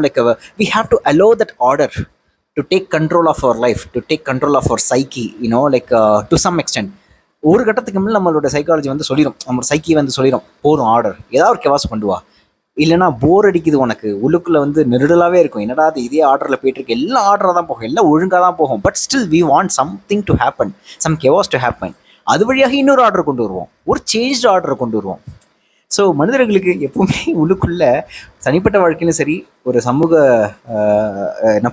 like we have to allow that order to take control of our life, to take control of our psyche, like to some extent. ஒரு கட்டத்துக்கு மேலே நம்மளோட சைக்காலஜி வந்து சொல்லிடும், நம்மளோட சைக்கி வந்து சொல்லிடும், போதும் ஆர்டர், ஏதாவது ஒரு கேவாஸ் கொண்டு வா, இல்லைனா போர் அடிக்குது உனக்கு, உள்ளுக்குள்ளே வந்து நெருடலாகவே இருக்கும், என்னடா அது இதே ஆர்டரில் போயிட்டுருக்கு, எல்லாம் ஆர்டராக தான் போகும், எல்லாம் ஒழுங்காக தான் போகும், but still we want something to happen, some chaos to happen. அது வழியாக இன்னொரு ஆர்டர் கொண்டு வருவோம், ஒரு சேஞ்ச்டு ஆர்டரை கொண்டு வருவோம். ஸோ மனிதர்களுக்கு எப்பவுமே உள்ளுக்குள்ள தனிப்பட்ட வாழ்க்கையிலும் சரி, ஒரு சமூக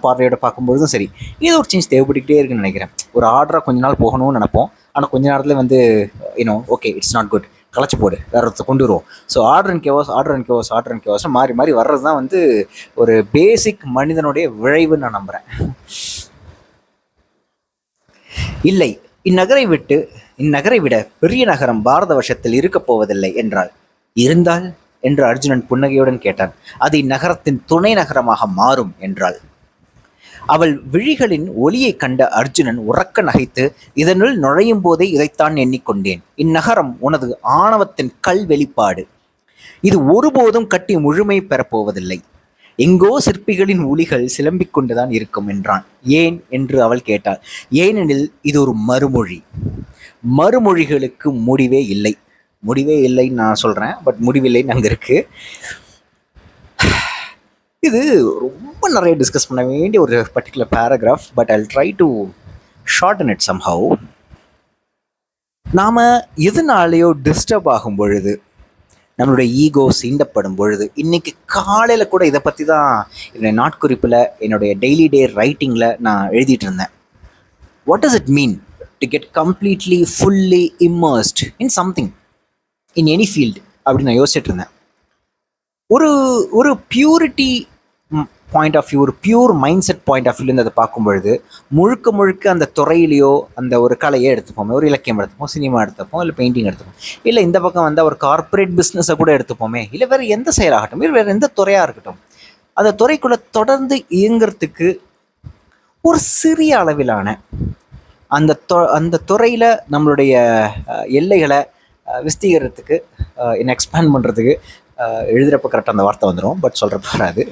பார்வையோட பார்க்கும்போதும் சரி, ஏதோ ஒரு சேஞ்ச் தேவைப்பட்டுக்கிட்டே இருக்குன்னு நினைக்கிறேன். ஒரு ஆர்டராக கொஞ்ச நாள் போகணும்னு நினைப்போம், ஆனால் கொஞ்ச நேரத்தில் வந்து ஓகே இட்ஸ் நாட் குட், களைச்சி போடு, வேற ஒருத்தர் கொண்டு வருவோம். ஸோ ஆர்டர் அண்ட் கேவாஸ் மாறி மாறி வர்றது தான் வந்து ஒரு பேசிக் மனிதனுடைய விளைவுன்னு நான் நம்புகிறேன். இல்லை, இந்நகரை விட பெரிய நகரம் பாரத வருஷத்தில் இருக்கப் போவதில்லை என்றாள். இருந்தால் என்று அர்ஜுனன் புன்னகையுடன் கேட்டான். அது இந்நகரத்தின் துணை நகரமாக மாறும் என்றாள். அவள் விழிகளின் ஒளியை கண்ட அர்ஜுனன் உறக்க நகைத்து, இதனுள் நுழையும் போதே இதைத்தான் எண்ணிக்கொண்டேன். இந்நகரம் உனது ஆணவத்தின் கல் வெளிப்பாடு. இது ஒருபோதும் கட்டி முழுமை பெறப்போவதில்லை. எங்கோ சிற்பிகளின் ஒளிகள் சிலம்பிக் கொண்டுதான் இருக்கும் என்றான். ஏன் என்று அவள் கேட்டாள். ஏனெனில் இது ஒரு மறுமொழிகளுக்கு முடிவே இல்லைன்னு நான் சொல்கிறேன், பட் முடிவில்லைன்னு அங்கே இருக்குது. இது ரொம்ப நிறைய டிஸ்கஸ் பண்ண வேண்டிய ஒரு particular paragraph, but I try to shorten it somehow. நாம் எதனாலேயோ டிஸ்டர்ப் ஆகும் பொழுது, நம்மளுடைய ஈகோ சீண்டப்படும் பொழுது, இன்றைக்கி காலையில் கூட இதை பற்றி தான் என்னுடைய நாட்குறிப்பில், என்னுடைய டெய்லி டே ரைட்டிங்கில் நான் எழுதிட்டு இருந்தேன். What does it mean to get completely fully immersed in something, in any field அப்படின்னு நான் யோசிச்சுட்டு இருந்தேன். ஒரு பியூரிட்டி பாயிண்ட் ஆஃப் வியூ, ஒரு pure mind set point of வியூலேருந்து அதை பார்க்கும் பொழுது, முழுக்க அந்த துறையிலையோ அந்த ஒரு கலையை எடுத்துப்போமே, ஒரு இலக்கியம் எடுத்துப்போம், சினிமா எடுத்துப்போம், இல்லை பெயிண்டிங் எடுத்துப்போம், இல்லை இந்த பக்கம் வந்து ஒரு கார்ப்பரேட் பிஸ்னஸை கூட எடுத்துப்போமே, இல்லை வேறு எந்த செயலாகட்டும், இல்லை வேறு எந்த துறையாக இருக்கட்டும், அந்த துறைக்குள்ளே தொடர்ந்து இயங்கிறதுக்கு ஒரு சிறிய அளவிலான அந்த துறையில் நம்மளுடைய எல்லைகளை விஸ்தீகரத்துக்கு எக்ஸ்பேண்ட் பண்ணுறதுக்கு, எழுதுகிறப்ப கரெக்டாக அந்த வார்த்தை வந்துடும், பட் சொல்கிறப்ப வராது,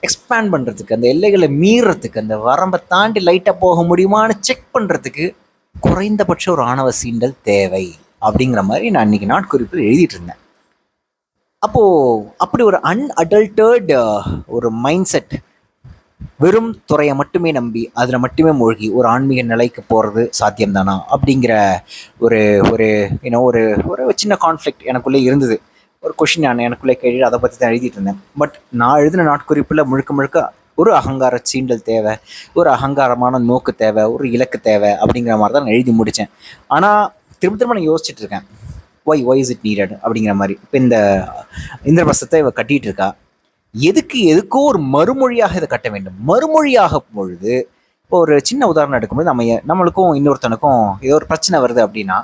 எக்ஸ்பேண்ட் பண்ணுறதுக்கு, அந்த எல்லைகளை மீறத்துக்கு, அந்த வரம்பை தாண்டி லைட்டாக போக முடியுமான்னு செக் பண்ணுறதுக்கு குறைந்தபட்ச ஒரு ஆணவ சீண்டல் தேவை அப்படிங்கிற மாதிரி நான் இன்றைக்கி நாட்குறிப்பில் எழுதிட்டு இருந்தேன். அப்போது அப்படி ஒரு அன்அடல்ட்டட் ஒரு மைண்ட் செட், வெறும் துறையை மட்டுமே நம்பி அதில் மட்டுமே மூழ்கி ஒரு ஆன்மீக நிலைக்கு போகிறது சாத்தியம்தானா அப்படிங்கிற ஒரு ஒரு ஒரு சின்ன கான்ஃப்ளிக்ட் எனக்குள்ளே இருந்தது. ஒரு கொஷின் நான் எனக்குள்ளே கேட்டு அதை பற்றி தான் எழுதிட்டு இருந்தேன். பட் நான் எழுதின நாட்குறிப்பில் முழுக்க ஒரு அகங்கார சீண்டல் தேவை, ஒரு அகங்காரமான நோக்கு தேவை, ஒரு இலக்கு தேவை அப்படிங்கிற மாதிரி தான் நான் எழுதி முடித்தேன். ஆனால் திரும்ப நான் யோசிச்சுட்டு இருக்கேன், ஒய் இஸ் இட் நீடட் அப்படிங்கிற மாதிரி. இப்போ இந்த இந்திரபிரஸ்தத்தை இவ கட்டிகிட்டு இருக்கா, எதுக்கோ ஒரு மறுமொழியாக இதை கட்ட வேண்டும். மறுமொழியாக பொழுது இப்போ ஒரு சின்ன உதாரணம் எடுக்கும்போது, நம்மளுக்கும் இன்னொருத்தனுக்கும் ஏதோ ஒரு பிரச்சனை வருது அப்படின்னா,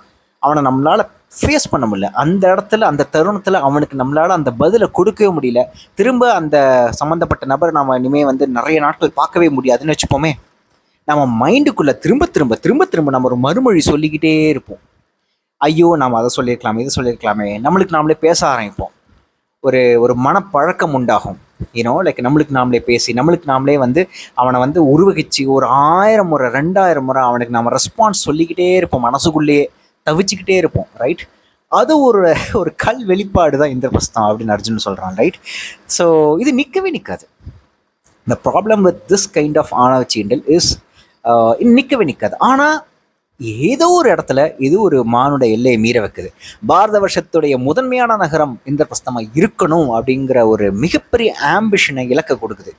அவனை நம்மளால் ஃபேஸ் பண்ண முடியல, அந்த இடத்துல அந்த தருணத்தில் அவனுக்கு நம்மளால் அந்த பதிலை கொடுக்கவே முடியல, திரும்ப அந்த சம்மந்தப்பட்ட நபரை நம்ம இனிமேல் வந்து நிறைய நாட்கள் பார்க்கவே முடியாதுன்னு வச்சுப்போமே, நம்ம மைண்டுக்குள்ளே திரும்ப நம்ம ஒரு மறுமொழி சொல்லிக்கிட்டே இருப்போம். ஐயோ நாம் அதை சொல்லியிருக்கலாமே, இது சொல்லியிருக்கலாமே, நம்மளுக்கு நாமளே பேச ஆரம்பிப்போம். ஒரு மனப்பழக்கம் உண்டாகும். லைக் நம்மளுக்கு நாமளே பேசி, நம்மளுக்கு நாமளே வந்து அவனை வந்து உருவகிச்சு ஒரு 1000 முறை 2000 முறை அவனுக்கு நம்ம ரெஸ்பான்ஸ் சொல்லிக்கிட்டே இருப்போம், மனசுக்குள்ளேயே தவிச்சுக்கிட்டே இருப்போம், ரைட்? அது ஒரு கல் வெளிப்பாடு தான் இந்திரபிரஸ்தம் அப்படின்னு அர்ஜுன் சொல்கிறான், ரைட்? ஸோ இது நிற்காது. The problem with this kind of ஆணவ சீண்டல் இஸ் நிற்காது. ஆனால் ஏதோ ஒரு இடத்துல இது ஒரு மானுட எல்லையை மீற வைக்குது. பாரத வருஷத்துடைய முதன்மையான நகரம் இந்திரபிரஸ்தமா இருக்கணும் அப்படிங்கிற ஒரு மிகப்பெரிய ஆம்பிஷனை இலக்க கொடுக்குது.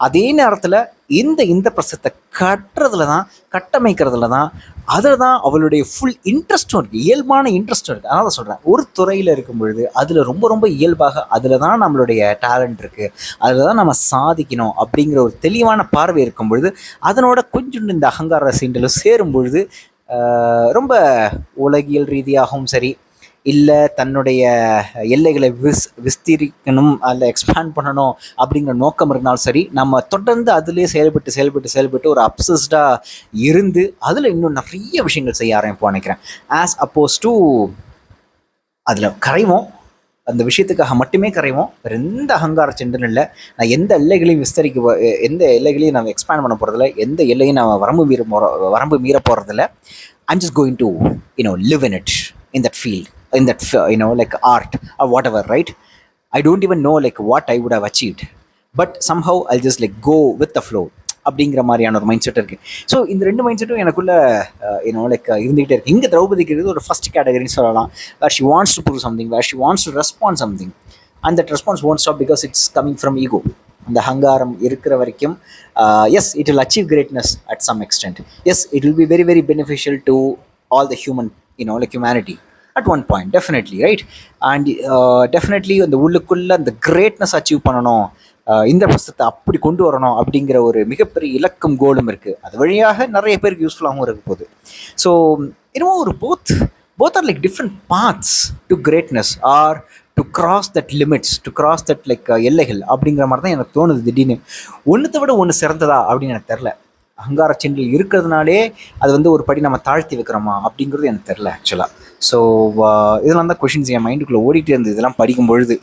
அதே நேரத்தில் இந்த இந்திரபிரஸ்தத்தை கட்டுறதுல தான், கட்டமைக்கிறதுல தான், அதில் தான் அவளுடைய ஃபுல் இன்ட்ரெஸ்ட்டும் இருக்குது, இயல்பான இன்ட்ரெஸ்ட்டும் இருக்குது. அதனால சொல்கிறேன், ஒரு துறையில் இருக்கும் பொழுது அதில் ரொம்ப ரொம்ப இயல்பாக அதில் தான் நம்மளுடைய டேலண்ட் இருக்குது, அதில் தான் நம்ம சாதிக்கணும் அப்படிங்கிற ஒரு தெளிவான பார்வை இருக்கும் பொழுது அதனோட கொஞ்சம் இந்த அகங்கார சீண்டலும் சேரும் பொழுது ரொம்ப உலகியல் ரீதியாகவும் சரி, இல்லை தன்னுடைய எல்லைகளை விஸ்தீரிக்கணும், அதில் எக்ஸ்பேண்ட் பண்ணணும் அப்படிங்கிற நோக்கம் இருந்தாலும் சரி, நம்ம தொடர்ந்து அதிலே செயல்பட்டு ஒரு அப்சஸ்டாக இருந்து அதில் இன்னும் நிறைய விஷயங்கள் செய்ய ஆரம்பிப்போம் நினைக்கிறேன். ஆஸ் அப்போஸ் டு அதில் கரைவோம், அந்த விஷயத்துக்காக மட்டுமே கரைவோம். வேறு எந்த அகங்கார சென்றுன்னு இல்லை. நான் எந்த எல்லைகளையும் எந்த எல்லைகளையும் நான் எக்ஸ்பேண்ட் பண்ண போகிறதில்ல, எந்த எல்லையும் நான் வரம்பு மீற போகிறதில்ல. I'm just going to live in it, in that field, in that like art or whatever, right? I don't even know like what I would have achieved, but somehow I'll just like go with the flow அப்படிங்கிற மாதிரியான ஒரு mind set இருக்குது. So இந்த ரெண்டு mind செட்டும் எனக்குள்ள like இருந்துகிட்டே இருக்குது. இங்கே திரௌபதிக்கு இருக்குது ஒரு ஃபர்ஸ்ட் கேட்டகரின்னு சொல்லலாம், where she wants to prove something, where she wants to respond something, and that response won't stop because it's coming from ego. அந்த அகங்காரம் இருக்கிற வரைக்கும் yes it will achieve greatness at some extent. Yes it will be very very beneficial to all the human like humanity at one point, definitely, right? And definitely அந்த உள்ளுக்குள்ள அந்த greatness achieve பண்ணணும், இந்த புஸ்தத்தை அப்படி கொண்டு வரணும் அப்படிங்கிற ஒரு மிகப்பெரிய இலக்கும் கோலும் இருக்குது. அது வழியாக நிறைய பேருக்கு யூஸ்ஃபுல்லாகவும் இருக்க போகுது. ஸோ ஒரு both are like different paths to greatness or to cross that limits, to cross that like எல்லைகள் அப்படிங்கிற மாதிரி தான் எனக்கு தோணுது. திடீர்னு ஒன்றுத்தை விட ஒன்று சிறந்ததா அப்படின்னு எனக்கு தெரில. அகங்கார சென்றில் இருக்கிறதுனாலே அது ஒரு படி நம்ம தாழ்த்தி வைக்கிறோமா அப்படிங்கிறது எனக்கு தெரில ஆக்சுவலாக. ஸோ இதெல்லாம் தான் கொஷின்ஸ் என் மைண்டுக்குள்ளே ஓடிட்டே இருந்தது இதெல்லாம் படிக்கும் பொழுது.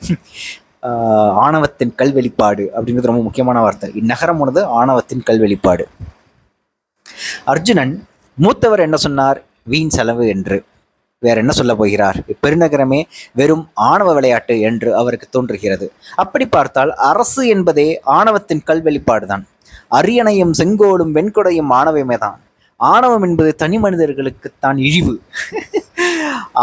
ஆணவத்தின் கல்வெளிப்பாடு அப்படிங்கிறது ரொம்ப முக்கியமான வார்த்தை. இந்நகரம் உனது ஆணவத்தின் கல்வெளிப்பாடு. அர்ஜுனன் மூத்தவர் என்ன சொன்னார்? வீண் செலவு என்று. வேற என்ன சொல்ல போகிறார்? பெருநகரமே வெறும் ஆணவ விளையாட்டு என்று அவருக்கு தோன்றுகிறது. அப்படி பார்த்தால் அரசு என்பதே ஆணவத்தின் கல்வெளிப்பாடு தான். அரியணையும் செங்கோலும் வெண்கொடையும் ஆணவமே தான். ஆணவம் என்பது தனி மனிதர்களுக்குத்தான் இழிவு.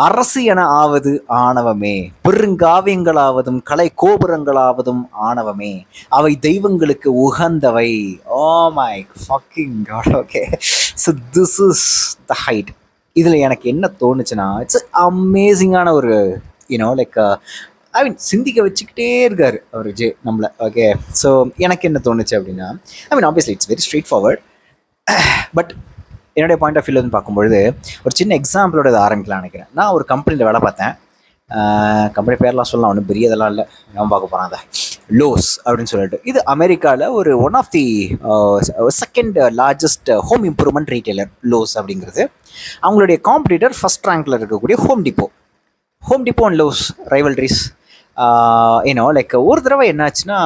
அரசு என ஆவது ஆணவமே. பெருங்காவியங்களாவதும் கலை கோபுரங்களாவதும் ஆணவமே. அவை தெய்வங்களுக்கு உகந்தவை. Oh my fucking God. Okay, so this is the height. இதில் எனக்கு என்ன தோணுச்சுன்னா, இட்ஸ் அமேசிங்கான ஒரு லைக் சிந்திக்க வச்சுக்கிட்டே இருக்காரு அவர் நம்மளை. ஓகே, ஸோ எனக்கு என்ன தோணுச்சு அப்படின்னா, obviously it's very straight forward. But என்னுடைய பாயிண்ட் ஆஃப் வியூவில் பார்க்கும்பொழுது ஒரு சின்ன எக்ஸாம்பிளோட இதை ஆரம்பிக்கலாம் நினைக்கிறேன். நான் ஒரு கம்பெனியில் வேலை பார்த்தேன். கம்பெனி பேர்லாம் சொல்லலாம், ஒன்றும் பெரியதெல்லாம் இல்லை, நான் பார்க்க போகிறேன். அதை லோஸ் அப்படின்னு சொல்லிட்டு, இது அமெரிக்காவில் ஒரு one of the second largest home improvement retailer Lowe's அப்படிங்கிறது. அவங்களுடைய காம்படிட்டர் ஃபர்ஸ்ட் ரேங்க்கில் இருக்கக்கூடிய Home Depot and Lowe's rivalries. Like ஒரு தடவை என்னாச்சுன்னா,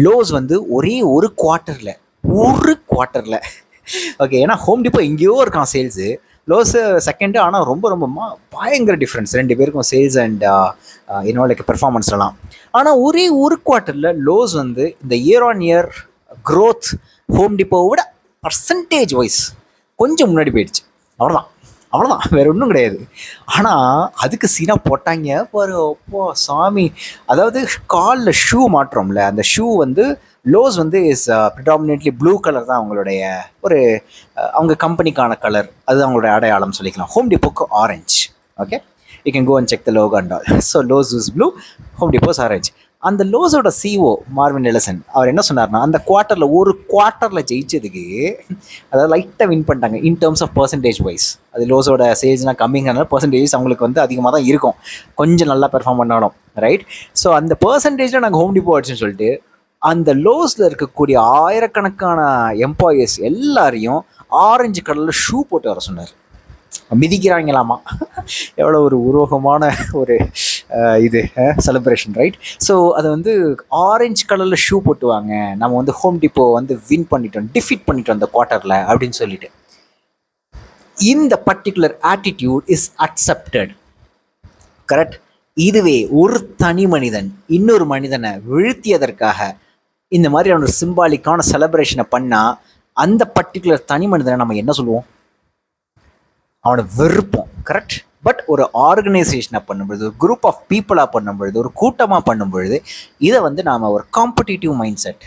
லோஸ் ஒரே ஒரு குவார்ட்டரில் ஓகே, ஏன்னா ஹோம் டிப்போ எங்கேயோ இருக்கான் சேல்ஸு, லோஸு செகண்டு. ஆனால் ரொம்ப பயங்கர டிஃப்ரென்ஸ் ரெண்டு பேருக்கும் சேல்ஸ் அண்ட் லைக் பெர்ஃபார்மன்ஸ்லாம். ஆனால் ஒரே ஒரு குவார்ட்டரில் லோஸ் இந்த year on year growth Home டிப்போவை விட பர்சன்டேஜ் வைஸ் கொஞ்சம் முன்னாடி போயிடுச்சு. அவ்வளோதான், வேறு ஒன்றும் கிடையாது. ஆனால் அதுக்கு சீனா போட்டாங்க பாரு, அப்போ சாமி. அதாவது காலில் ஷூ மாட்டுறோம்ல, அந்த shoe Lowe's is predominantly blue colour தான் அவங்களுடைய அவங்க கம்பெனிக்கான கலர், அது அவங்களுடைய அடையாளம் சொல்லிக்கலாம். ஹோம் டிப்போக்கு orange. Okay, you can go and check the logo and all. So Lowe's is blue, Home Depot's orange. அந்த லோஸோட சிஓ மார்வின் எலசன் அவர் என்ன சொன்னார்னா, அந்த குவார்ட்டரில் ஜெயிச்சதுக்கு, அதாவது லைட்டாக வின் பண்ணிட்டாங்க in terms of percentage wise. அது லோஸோட சேல்ஸ்னால் கம்மிங்கிறனால பர்சன்டேஜ் அவங்களுக்கு அதிகமாக தான் இருக்கும், கொஞ்சம் நல்லா பெர்ஃபார்ம் பண்ணாலும், ரைட்? ஸோ அந்த பர்சன்டேஜில் நாங்கள் ஹோம் டிப்போ ஆச்சுன்னு சொல்லிட்டு அந்த லோஸில் இருக்கக்கூடிய ஆயிரக்கணக்கான எம்ப்ளாயீஸ் எல்லாரையும் ஆரஞ்சு கலரில் ஷூ போட்டு வர சொன்னார். மிதிக்கிறாங்களாமா. எவ்வளோ ஒரு உருவகமான ஒரு இது செலிப்ரேஷன், ரைட்? ஸோ அது ஆரஞ்சு கலரில் ஷூ போட்டுவாங்க, நம்ம ஹோம் டிப்போ வின் பண்ணிட்டோம், டிஃபீட் பண்ணிட்டோம் அந்த குவார்ட்டரில் அப்படின்னு சொல்லிட்டு. இந்த particular attitude is accepted, correct? இதுவே ஒரு தனி மனிதன் இன்னொரு மனிதனை வீழ்த்தியதற்காக இந்த மாதிரியான ஒரு சிம்பாலிக்கான செலிப்ரேஷனை பண்ணால் அந்த பர்டிகுலர் தனி மனிதனை நம்ம என்ன சொல்லுவோம்? அவனை வெறுப்போம், கரெக்ட். பட் ஒரு ஆர்கனைசேஷனாக பண்ணும்பொழுது, ஒரு குரூப் ஆஃப் பீப்புளாக பண்ணும்பொழுது, ஒரு கூட்டமாக பண்ணும்பொழுது, இதை வந்து நாம் ஒரு காம்படிட்டிவ் மைண்ட் செட்,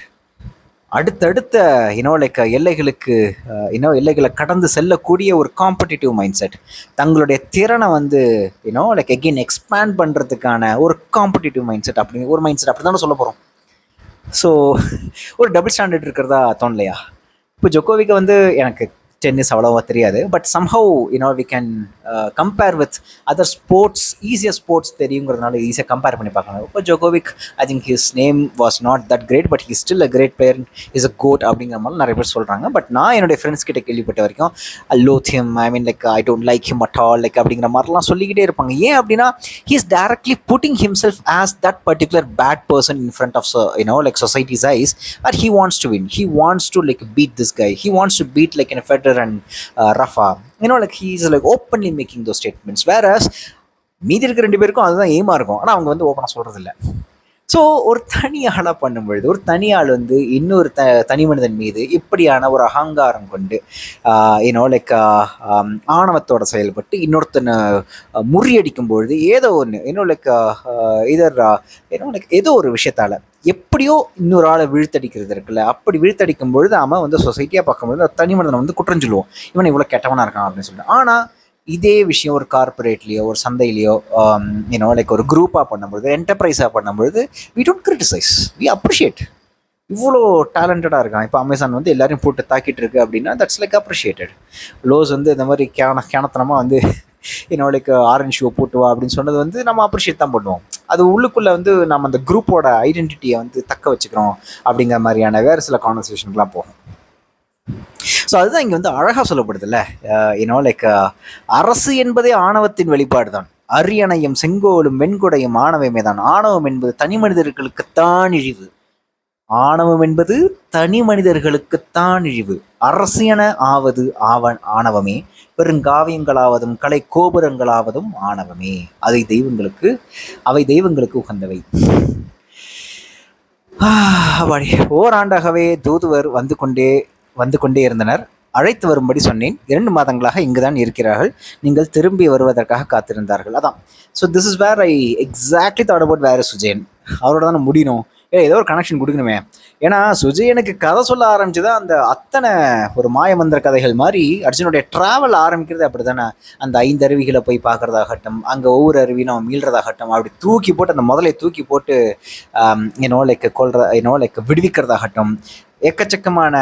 அடுத்தடுத்த லைக் எல்லைகளுக்கு எல்லைகளை கடந்து செல்லக்கூடிய ஒரு காம்படிட்டிவ் மைண்ட் செட், தங்களுடைய திறனை வந்து லைக் எகெயின் எக்ஸ்பேண்ட் பண்ணுறதுக்கான ஒரு காம்படிட்டிவ் மைண்ட் செட், அப்படி ஒரு மைண்ட் செட் அப்படி தானே சொல்ல போகிறோம். ஸோ ஒரு டபுள் ஸ்டாண்டர்ட் இருக்கிறதா தோணலையா? இப்போ ஜோகோவிக்கை வந்து எனக்கு டென்னிஸ் அவ்வளோவா தெரியாது, but somehow we can compare with other sports, easier sports தெரியுங்கிறதுனால ஈஸியாக கம்பேர் பண்ணி பார்க்கலாம். இப்போ Djokovic, I think his name was not that great, but he still a great player, is a GOAT அப்படிங்கிற மாதிரி நிறைய பேர் சொல்கிறாங்க. பட் நான் என்னுடைய ஃப்ரெண்ட்ஸ் கிட்ட கேள்விப்பட்ட வரைக்கும் loathe him, I mean like I don't like him at all, like அப்படிங்கிற மாதிரிலாம் சொல்லிக்கிட்டே இருப்பாங்க. ஏன் அப்படின்னா he is directly putting himself as that particular bad person in front of like society's eyes, but he wants to win, he wants to like beat this guy, he wants to beat like in Federer and Rafa, like he is like openly making those statements, whereas மீதி இருக்க ரெண்டு பேருக்கும் அதுதான் எய்மா இருக்கும், ஆனால் அவங்க வந்து ஓப்பனாக சொல்கிறது இல்லை. ஸோ ஒரு தனி ஆளாக பண்ணும்பொழுது, ஒரு தனி ஆள் வந்து இன்னொரு தனி மனிதன் மீது இப்படியான ஒரு அகங்காரம் கொண்டு லைக் ஆணவத்தோட செயல்பட்டு இன்னொருத்தனை முறியடிக்கும் பொழுது ஏதோ ஒன்று லைக் இதர் லைக் ஏதோ ஒரு விஷயத்தால் எப்படியோ இன்னொரு ஆளை வீழ்த்தடிக்கிறது இருக்குல்ல, அப்படி வீழ்த்தடிக்கும் பொழுது அவன் வந்து சொசைட்டியாக பார்க்கும்போது தனி மனிதனை வந்து குற்றம் சொல்லுவோம், இவன் இவ்வளோ கெட்டவனாக இருக்கான் அப்படின்னு சொல்லிட்டு. ஆனால் இதே விஷயம் ஒரு கார்பரேட்லேயோ ஒரு சந்தையிலையோ லைக் ஒரு குரூப்பாக பண்ணும்பொழுது, என்டர்பிரைஸாக பண்ணும்பொழுது, we don't criticize, we appreciate. இவ்வளோ டேலண்டடாக இருக்கான், இப்போ அமேசான் வந்து எல்லாரையும் போட்டு தாக்கிட்டு இருக்கு அப்படின்னா தட்ஸ் லைக் அப்ரிஷியேட்டட். லோஸ் வந்து இந்த மாதிரி கேனத்தனமாக வந்து லைக் ஆரஞ்ச் ஷூ போட்டு வா அப்படின்னு சொன்னது வந்து நம்ம அப்ரிஷியேட் தான் பண்ணுவோம். அது உள்ளுக்குள்ளே வந்து நம்ம அந்த குரூப்போட ஐடென்டிட்டியை வந்து தக்க வச்சுக்கிறோம் அப்படிங்கிற மாதிரியான வேறு சில கான்வர்சேஷன்லாம் போகும். ஸோ அதுதான் இங்கே வந்து அழகாக சொல்லப்படுதுல்ல, லைக் அரசு என்பதே ஆணவத்தின் வெளிப்பாடு தான், அரியணையும் செங்கோலும் வெண்குடையும் ஆணவமே தான், ஆணவம் என்பது தனி மனிதர்களுக்குத்தான் இழிவு, ஆணவம் என்பது தனி மனிதர்களுக்குத்தான் இழிவு, அரசு என ஆவது ஆணவமே, பெருங்காவியங்களாவதும் கலை கோபுரங்களாவதும் ஆணவமே, அவை தெய்வங்களுக்கு உகந்தவை. ஓராண்டாகவே தூதுவர் வந்து கொண்டே இருந்தனர். அழைத்து வரும்படி சொன்னேன். 2 மாதங்களாக இங்குதான் இருக்கிறார்கள். நீங்கள் திரும்பி வருவதற்காக காத்திருந்தார்கள். அதான். So this is where I exactly thought about where Sujayan. அவரோட தானே முடியணும், ஏதோ ஒரு கனெக்ஷன் கொடுக்கணுமே. ஏன்னா சுஜயனுக்கு கதை சொல்ல ஆரம்பிச்சுதான் அந்த அத்தனை ஒரு மாயமந்திர கதைகள் மாதிரி அர்ஜுனுடைய ட்ராவல் ஆரம்பிக்கிறது அப்படி தானே. அந்த 5 அருவிகளை போய் பார்க்குறதாகட்டும், அங்கே ஒவ்வொரு அருவியும் அவன் மீள்றதாகட்டும், அப்படி தூக்கி போட்டு அந்த முதலை தூக்கி போட்டு லைக் விடுவிக்கிறதாகட்டும், எக்கச்சக்கமான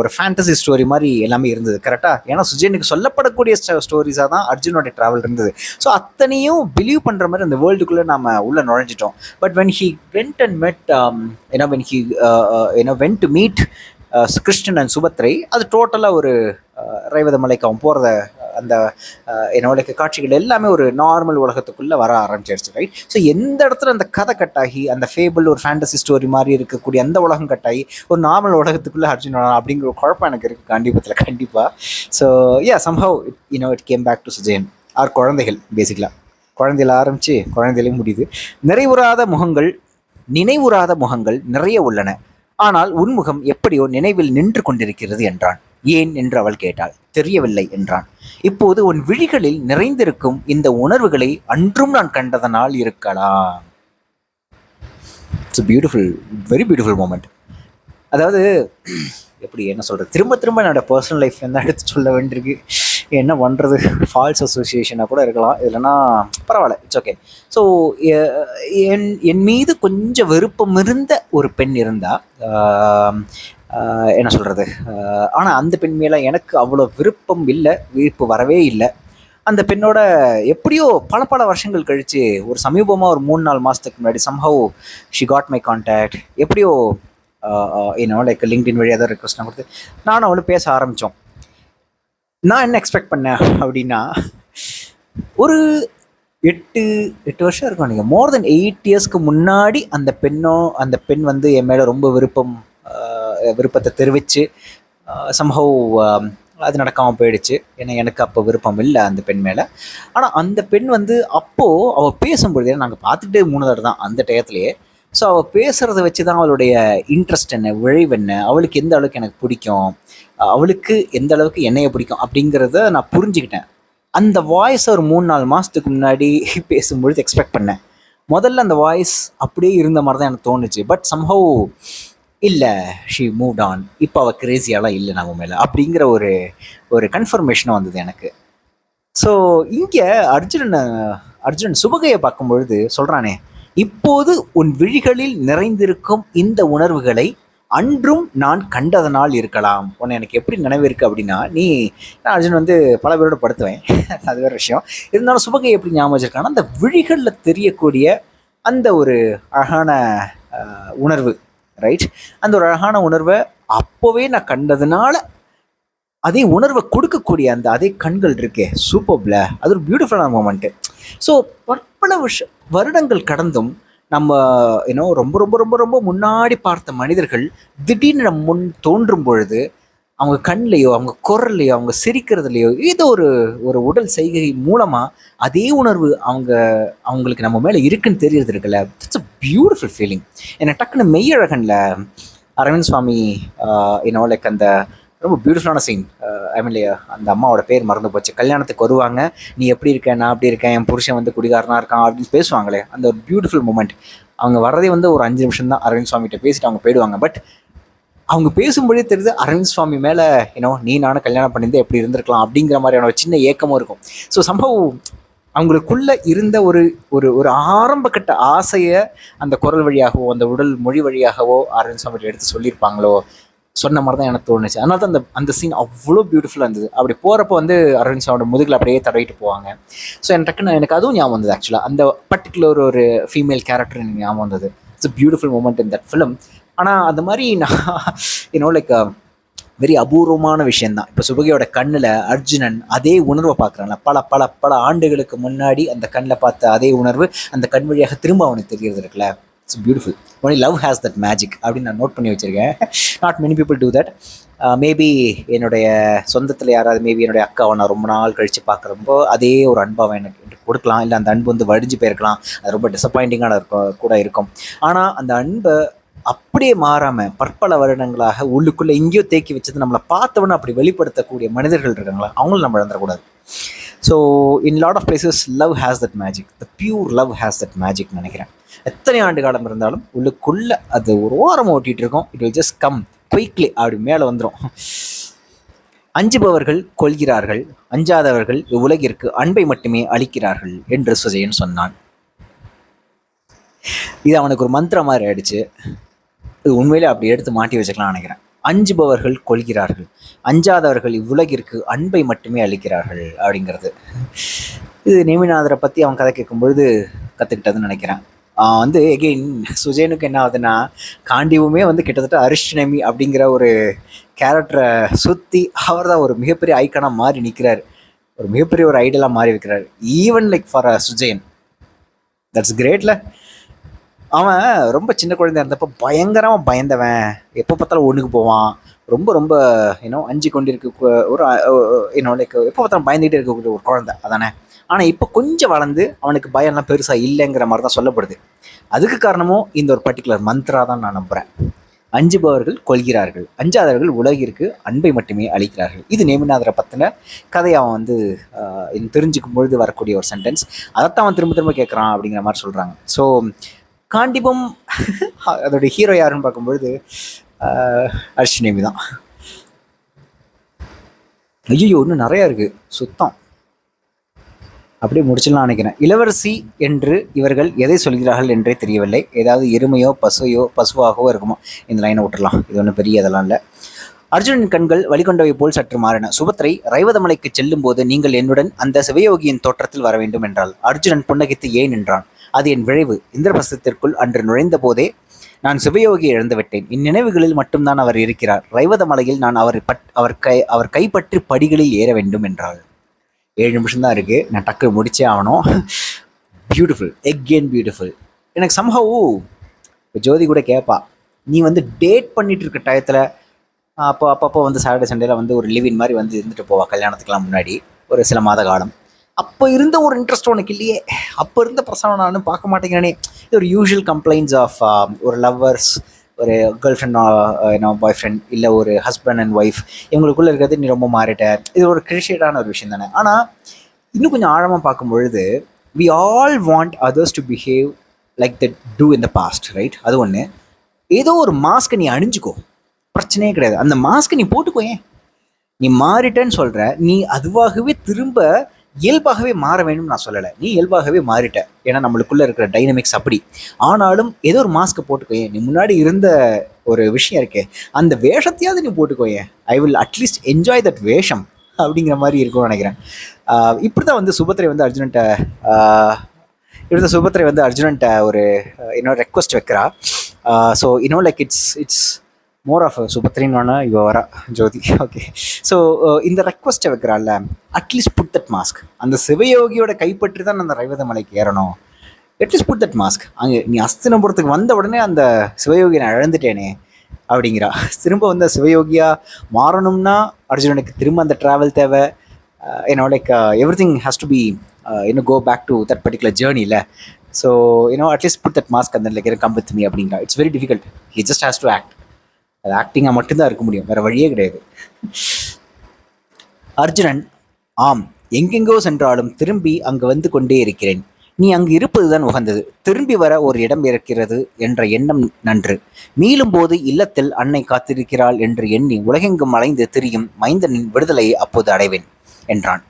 ஒரு ஃபேண்டசி ஸ்டோரி மாதிரி எல்லாமே இருந்தது கரெக்டாக. ஏன்னா சுஜயனுக்கு சொல்லப்படக்கூடிய ஸ்டோரிஸாக தான் அர்ஜுனோடைய ட்ராவல் இருந்தது. ஸோ அத்தனையும் பிலீவ் பண்ணுற மாதிரி அந்த வேர்ல்டுக்குள்ளே நம்ம உள்ளே நுழைஞ்சிட்டோம். But when he went and met when he went to meet Krishnan and Subhadrai, அது டோட்டலாக ஒரு ரைவத மலைக்கு அவன் போகிறத அந்த லைக் காட்சிகள் எல்லாமே ஒரு நார்மல் உலகத்துக்குள்ளே வர ஆரம்பிச்சிருச்சு, ரைட். ஸோ எந்த இடத்துல அந்த கதை கட்டாகி அந்த ஃபேபிள் ஒரு ஃபேண்டசி ஸ்டோரி மாதிரி இருக்கக்கூடிய அந்த உலகம் கட்டாகி ஒரு நார்மல் உலகத்துக்குள்ளே அர்ஜுன் அப்படிங்கிற ஒரு குழப்பம் எனக்கு இருக்குது கண்டிப்பாக. So somehow it came back to Sujayan or குழந்தைகள். பேசிக்கலாக குழந்தைகள் ஆரம்பித்து குழந்தையிலையும் முடியுது. நினைவுறாத முகங்கள் நிறைய உள்ளன, ஆனால் உன்முகம் எப்படியோ நினைவில் நின்று கொண்டிருக்கிறது என்றான். ஏன் என்று அவள் கேட்டாள். தெரியவில்லை என்றான். இப்போது உன் விழிகளில் நிறைந்திருக்கும் இந்த உணர்வுகளை அன்றும் நான் கண்டதனால் இருக்கலாம். It's beautiful, very beautiful moment. அதாவது எப்படி என்ன சொல்கிறது, திரும்ப என்னோட பர்சனல் லைஃப் என்ன எடுத்து சொல்ல வேண்டியிருக்கு, என்ன பண்ணுறது, ஃபால்ஸ் அசோசியேஷனாக கூட இருக்கலாம், இல்லைன்னா பரவாயில்ல, இட்ஸ் ஓகே. ஸோ என் மீது கொஞ்சம் விருப்பம் இருந்த ஒரு பெண் இருந்தால், என்ன சொல்கிறது, ஆனால் அந்த பெண் மேலே எனக்கு அவ்வளோ விருப்பு வரவே இல்லை. அந்த பெண்ணோட எப்படியோ பல வருஷங்கள் கழித்து ஒரு சமீபமாக ஒரு 3-4 மாதத்துக்கு முன்னாடி somehow she got my contact. எப்படியோ லைக் லிங்க்டின் வழியாக தான் ரெக்வஸ்ட்லாம் கொடுத்து நானும் அவளும் பேச ஆரம்பித்தோம். நான் என்ன எக்ஸ்பெக்ட் பண்ணேன் அப்படின்னா, ஒரு 8 வருஷம் இருக்கும் நீங்கள், மோர் தென் 8 இயர்ஸ்க்கு முன்னாடி அந்த பெண் வந்து என் மேலே ரொம்ப விருப்பத்தை தெரிவித்து சம்ஹவ் அது நடக்காமல் போயிடுச்சு. ஏன்னா எனக்கு அப்போ விருப்பம் இல்லை அந்த பெண் மேலே. ஆனால் அந்த பெண் வந்து அப்போது அவள் பேசும்பொழுது, நாங்கள் பார்த்துக்கிட்டே 3 தடவை தான் அந்த டயத்துலேயே. ஸோ அவள் பேசுகிறத வச்சு தான் அவளுடைய இன்ட்ரெஸ்ட் என்ன, விழைவு என்ன, அவளுக்கு எந்த அளவுக்கு எனக்கு பிடிக்கும், அவளுக்கு எந்த அளவுக்கு என்னைய பிடிக்கும் அப்படிங்கிறத நான் புரிஞ்சுக்கிட்டேன். அந்த வாய்ஸ் ஒரு 3-4 மாதத்துக்கு முன்னாடி பேசும்பொழுது எக்ஸ்பெக்ட் பண்ணேன். முதல்ல அந்த வாய்ஸ் அப்படியே இருந்த மாதிரி தான் எனக்கு தோணுச்சு. பட் சம்ஹவ் இல்லை, ஷீ மூவ்ட் ஆன். இப்போ அவள் கிரேசியாலாம் இல்லை நம்ம மேலே அப்படிங்கிற ஒரு ஒரு கன்ஃபர்மேஷனும் வந்தது எனக்கு. ஸோ இங்கே அர்ஜுனன் சுபகையை பார்க்கும்பொழுது சொல்கிறானே, இப்போது உன் விழிகளில் நிறைந்திருக்கும் இந்த உணர்வுகளை அன்றும் நான் கண்டதனால் இருக்கலாம். உன்னை எனக்கு எப்படி நினைவு இருக்குது அப்படின்னா, நான் அர்ஜுன் வந்து பல பேரோட படுத்துவேன், அது வேறு விஷயம். இருந்தாலும் சுபகை எப்படி ஞாபகம் வச்சிருக்காங்கன்னா, அந்த விழிகளில் தெரியக்கூடிய அந்த ஒரு அழகான உணர்வு, ரைட்? அந்த ஒரு அழகான உணர்வை அப்போவே நான் கண்டதுனால அதே உணர்வை கொடுக்கக்கூடிய அந்த அதே கண்கள் இருக்கே, சூப்பர்ல, அது ஒரு பியூட்டிஃபுல்லான மூமெண்ட்டு. ஸோ பற்பல வருடங்கள் கடந்தும் நம்ம ரொம்ப ரொம்ப ரொம்ப ரொம்ப முன்னாடி பார்த்த மனிதர்கள் திடீர்னு நம்ம முன் தோன்றும் பொழுது அவங்க கண்லேயோ அவங்க குரல்லையோ அவங்க சிரிக்கிறதுலையோ ஏதோ ஒரு ஒரு உடல் செய்கை மூலமாக அதே உணர்வு அவங்களுக்கு நம்ம மேலே இருக்குன்னு தெரியறது இருக்குல்ல, இட்ஸ் அ பியூட்டிஃபுல் ஃபீலிங். என்னை டக்குன்னு மெய்யழகனில் அரவிந்த் சுவாமி லைக் அந்த ரொம்ப பியூட்டிஃபுல்லான சீன். ஐ மீன் அந்த அம்மாவோட பேர் மறந்து போச்சு. கல்யாணத்துக்கு வருவாங்க, நீ எப்படி இருக்க, நான் அப்படி இருக்கேன், என் புருஷன் வந்து குடிகாரனா இருக்கான் அப்படின்னு பேசுவாங்களே, அந்த ஒரு பியூட்டிஃபுல் மூமெண்ட். அவங்க வர்றதே வந்து ஒரு 5 நிமிஷம் தான், அரவிந்த் சுவாமிகிட்ட பேசிட்டு அவங்க போயிடுவாங்க. பட் அவங்க பேசும்போதே தெரியுது அரவிந்த் சுவாமி மேலே நீ நானும் கல்யாணம் பண்ணியிருந்தா எப்படி இருந்திருக்கலாம் அப்படிங்கிற மாதிரியான ஒரு சின்ன ஏக்கமும் இருக்கும். ஸோ சம்பவம் அவங்களுக்குள்ள இருந்த ஒரு ஒரு ஒரு ஆரம்ப கட்ட ஆசையை அந்த குரல் வழியாகவோ அந்த உடல் மொழி வழியாகவோ அரவிந்த் சுவாமிகிட்ட எடுத்து சொல்லியிருப்பாங்களோ, சொன்ன மாதிரி தான் எனக்கு தோணுச்சு. அதனால தான் அந்த சீன் அவ்வளோ பியூட்டிஃபுல்லாக இருந்தது. அப்படி போகிறப்போ வந்து அரவிந்த் சாவோட முதுகில் அப்படியே தடவிட்டு போவாங்க. ஸோ எனக்கு அதுவும் ஞாபகம் வந்தது. ஆக்சுவலாக அந்த பர்டிகுலர் ஒரு ஃபீமேல் கேரக்டர் எனக்கு ஞாபகம் வந்தது. It's a beautiful moment in that film. ஆனால் அந்த மாதிரி நான் லைக் வெரி அபூர்வமான விஷயந்தான். இப்போ சுபகையோட கண்ணில் அர்ஜுனன் அதே உணர்வை பார்க்குறான்ல, பல பல பல ஆண்டுகளுக்கு முன்னாடி அந்த கண்ணில் பார்த்த அதே உணர்வு அந்த கண் வழியாக திரும்ப அவனுக்கு தெரியறது இருக்குல்ல, it's beautiful. Only love has that magic அப்படின்னு நான் நோட் பண்ணி வச்சுருக்கேன். Not many people do that. Maybe என்னுடைய சொந்தத்தில் யாராவது, மேபி என்னுடைய அக்காவை நான் ரொம்ப நாள் கழித்து பார்க்குறப்போ அதே ஒரு அன்பாவை எனக்கு கொடுக்கலாம். இல்லை அந்த அன்பு வந்து வடிஞ்சு போயிருக்கலாம், அது ரொம்ப டிசப்பாயிண்டிங்கான கூட இருக்கும். ஆனால் அந்த அன்பை அப்படியே மாறாமல் பற்பல வருடங்களாக உள்ளுக்குள்ளே எங்கேயோ தேக்கி வச்சது நம்மளை பார்த்தவொன்னே அப்படி வெளிப்படுத்தக்கூடிய மனிதர்கள் இருக்காங்களா, அவங்களும் நம்ம இழந்துடக்கூடாது. So in lot of places love has that magic, the pure love has that magic நினைக்கிறேன். எத்தனை ஆண்டு காலம் இருந்தாலும் உள்ளுக்குள்ளே அது ஒரு ஓரம் ஓட்டிகிட்டு இருக்கும். It will just come quickly, அப்படி மேலே வந்துடும். அஞ்சுபவர்கள் கொள்கிறார்கள், அஞ்சாதவர்கள் உலகிற்கு அன்பை மட்டுமே அளிக்கிறார்கள் என்று சுஜயன் சொன்னான். இது அவனுக்கு ஒரு மந்திரம் மாதிரி ஆயிடுச்சு. இது உண்மையிலே அப்படி எடுத்து மாட்டி வச்சுக்கலாம் நினைக்கிறேன். அஞ்சுபவர்கள் கொள்கிறார்கள், அஞ்சாதவர்கள் இவ்வுலகிற்கு அன்பை மட்டுமே அளிக்கிறார்கள் அப்படிங்கிறது. இது நேமிநாதரை பற்றி அவன் கதை கேட்கும்பொழுது கற்றுக்கிட்டதுன்னு நினைக்கிறேன். வந்து எகெயின் சுஜயனுக்கு என்ன ஆகுதுன்னா, காண்டிவுமே வந்து கிட்டத்தட்ட அரிஷ்ணமி அப்படிங்கிற ஒரு கேரக்டரை சுற்றி அவர் தான் ஒரு மிகப்பெரிய ஐக்கனாக மாறி நிற்கிறார், ஒரு மிகப்பெரிய ஒரு ஐடலாக மாறி வைக்கிறார். Even like for Sujayan, that's கிரேட்ல. அவன் ரொம்ப சின்ன குழந்தையா இருந்தப்போ பயங்கரமாக பயந்தவன், எப்போ பார்த்தாலும் ஒன்றுக்கு போவான், ரொம்ப ரொம்ப அஞ்சு கொண்டிருக்க ஒரு லைக் எப்போ பார்த்தாலும் பயந்துகிட்டே இருக்கக்கூடிய ஒரு குழந்தை அதானே. ஆனால் இப்போ கொஞ்சம் வளர்ந்து அவனுக்கு பயம்லாம் பெருசாக இல்லைங்கிற மாதிரி தான் சொல்லப்படுது. அதுக்கு காரணமும் இந்த ஒரு பர்டிகுலர் மந்த்ரா தான் நான் நம்புகிறேன். அஞ்சுபவர்கள் கொள்கிறார்கள், அஞ்சாதவர்கள் உலகிற்கு அன்பை மட்டுமே அளிக்கிறார்கள். இது நேமிநாதரை பற்றின கதையை அவன் வந்து தெரிஞ்சுக்கும் பொழுது வரக்கூடிய ஒரு சென்டென்ஸ். அதைத்தான் அவன் திரும்ப திரும்ப கேட்குறான் அப்படிங்கிற மாதிரி சொல்கிறாங்க. ஸோ காண்டிபம் அதோடைய ஹீரோ யாருன்னு பார்க்கும்பொழுது அர்ஷ்னேமி தான். ஐயோ இன்னும் நிறையா இருக்குது, சுத்தம் அப்படியே முடிச்சிடலாம் நினைக்கிறேன். இளவரசி என்று இவர்கள் எதை சொல்கிறார்கள் என்றே தெரியவில்லை. ஏதாவது எருமையோ பசுவாகவோ இருக்குமோ. இந்த லைனை விட்டுடலாம், இது ஒன்றும் பெரிய இதெல்லாம் இல்லை. அர்ஜுனன் கண்கள் வழிகொண்டவை போல் சற்று மாறின. சுபத்திரை ரைவதமலைக்கு செல்லும் போது நீங்கள் என்னுடன் அந்த சிவயோகியின் தோற்றத்தில் வர வேண்டும் என்றாள். அர்ஜுனன் புன்னகித்து ஏன் என்றான். அது என் விளைவு. இந்திரபிரஸ்தத்திற்குள் அன்று நுழைந்த போதே நான் சிவயோகியை இழந்துவிட்டேன். இந்நினைவுகளில் மட்டும்தான் அவர் இருக்கிறார். ரைவதமலையில் நான் அவர் கைப்பற்றி படிகளில் ஏற வேண்டும் என்றாள். 7 நிமிஷம் தான் இருக்குது, நான் டக்கு முடிச்சே ஆகணும். Beautiful, again beautiful. எனக்கு சம்ஹவ் இப்போ ஜோதி கூட கேட்பா, நீ வந்து டேட் பண்ணிட்டு இருக்க டயத்தில் அப்பப்போ வந்து சாட்டர்டே சண்டேல வந்து ஒரு லிவின் மாதிரி வந்து இருந்துட்டு போவா கல்யாணத்துக்கெலாம் முன்னாடி ஒரு சில மாத காலம். அப்போ இருந்த ஒரு இன்ட்ரெஸ்ட் உனக்கு இல்லையே, அப்போ இருந்த பிரசவம் நான் பார்க்க மாட்டேங்கிறேனே. இது ஒரு யூஷுவல் கம்ப்ளைண்ட்ஸ் ஆஃப் ஒரு லவ்வர்ஸ், ஒரு கேர்ள் ஃப்ரெண்ட் பாய் ஃப்ரெண்ட், இல்லை ஒரு ஹஸ்பண்ட் அண்ட் ஒய்ஃப், இவங்களுக்குள்ளே இருக்கிறது நீ ரொம்ப மாறிட்ட. இது ஒரு கிளிஷேடான ஒரு விஷயம் தானே. ஆனால் இன்னும் கொஞ்சம் ஆழமாக பார்க்கும் பொழுது we all want others to behave like that too in the past, right? அது ஒன்று. ஏதோ ஒரு மாஸ்க்கை நீ அணிஞ்சுக்கோ, பிரச்சனையே கிடையாது. அந்த மாஸ்க்கை நீ போட்டுக்கோ. ஏன் நீ மாறிட்டேன்னு சொல்கிற, நீ அதுவாகவே திரும்ப இயல்பாகவே மாற வேணும்னு நான் சொல்லலை. நீ இயல்பாகவே மாறிட்ட, ஏன்னா நம்மளுக்குள்ளே இருக்கிற டைனமிக்ஸ் அப்படி. ஆனாலும் ஏதோ ஒரு மாஸ்க்கை போட்டுக்கோயே. நீ முன்னாடி இருந்த ஒரு விஷயம் இருக்கே, அந்த வேஷத்தையாவது நீ போட்டுக்கோயே. I will at least enjoy that வேஷம் அப்படிங்கிற மாதிரி இருக்கும்னு நினைக்கிறேன். இப்படி தான் வந்து சுபத்ரை வந்து அர்ஜுனன்ட்ட ஒரு இன்னொரு ரெக்வஸ்ட் வைக்கிறா. So like it's more of சுபத்ரின்னு இவ வரா ஜோதி. ஓகே, ஸோ இந்த ரெக்வஸ்ட்டை வைக்கிறாள்ல, அட்லீஸ்ட் புட் தட் மாஸ்க். அந்த சிவயோகியோட கைப்பற்றி தான் அந்த ரைவத மலைக்கு ஏறணும். At least put that mask. அங்கே நீ அஸ்தினபுரத்துக்கு வந்த உடனே அந்த சிவயோகியை நான் இழந்துட்டேனே அப்படிங்கிறா. திரும்ப வந்து சிவயோகியாக மாறணும்னா அர்ஜுனனுக்கு திரும்ப அந்த ட்ராவல் தேவை. Like everything has to be go back to that particular ஜேர்னியில். So at least put that mask அந்த லைக் கம் வித் மீ அப்படிங்கிறா. It's very difficult. He just has to act. அது ஆக்டிங்காக மட்டும்தான் இருக்க முடியும், வேறு வழியே கிடையாது. அர்ஜுனன், ஆம், எங்கெங்கோ சென்றாலும் திரும்பி அங்கு வந்து கொண்டே இருக்கிறேன். நீ அங்கு இருப்பதுதான் உகந்தது. திரும்பி வர ஒரு இடம் இருக்கிறது என்ற எண்ணம் நன்று. மீளும் போது இல்லத்தில் அன்னை காத்திருக்கிறாள் என்று எண்ணி உலகெங்கும் அலைந்து திரியும் மைந்தனின் விடுதலையை அப்போது அடைவேன் என்றான்.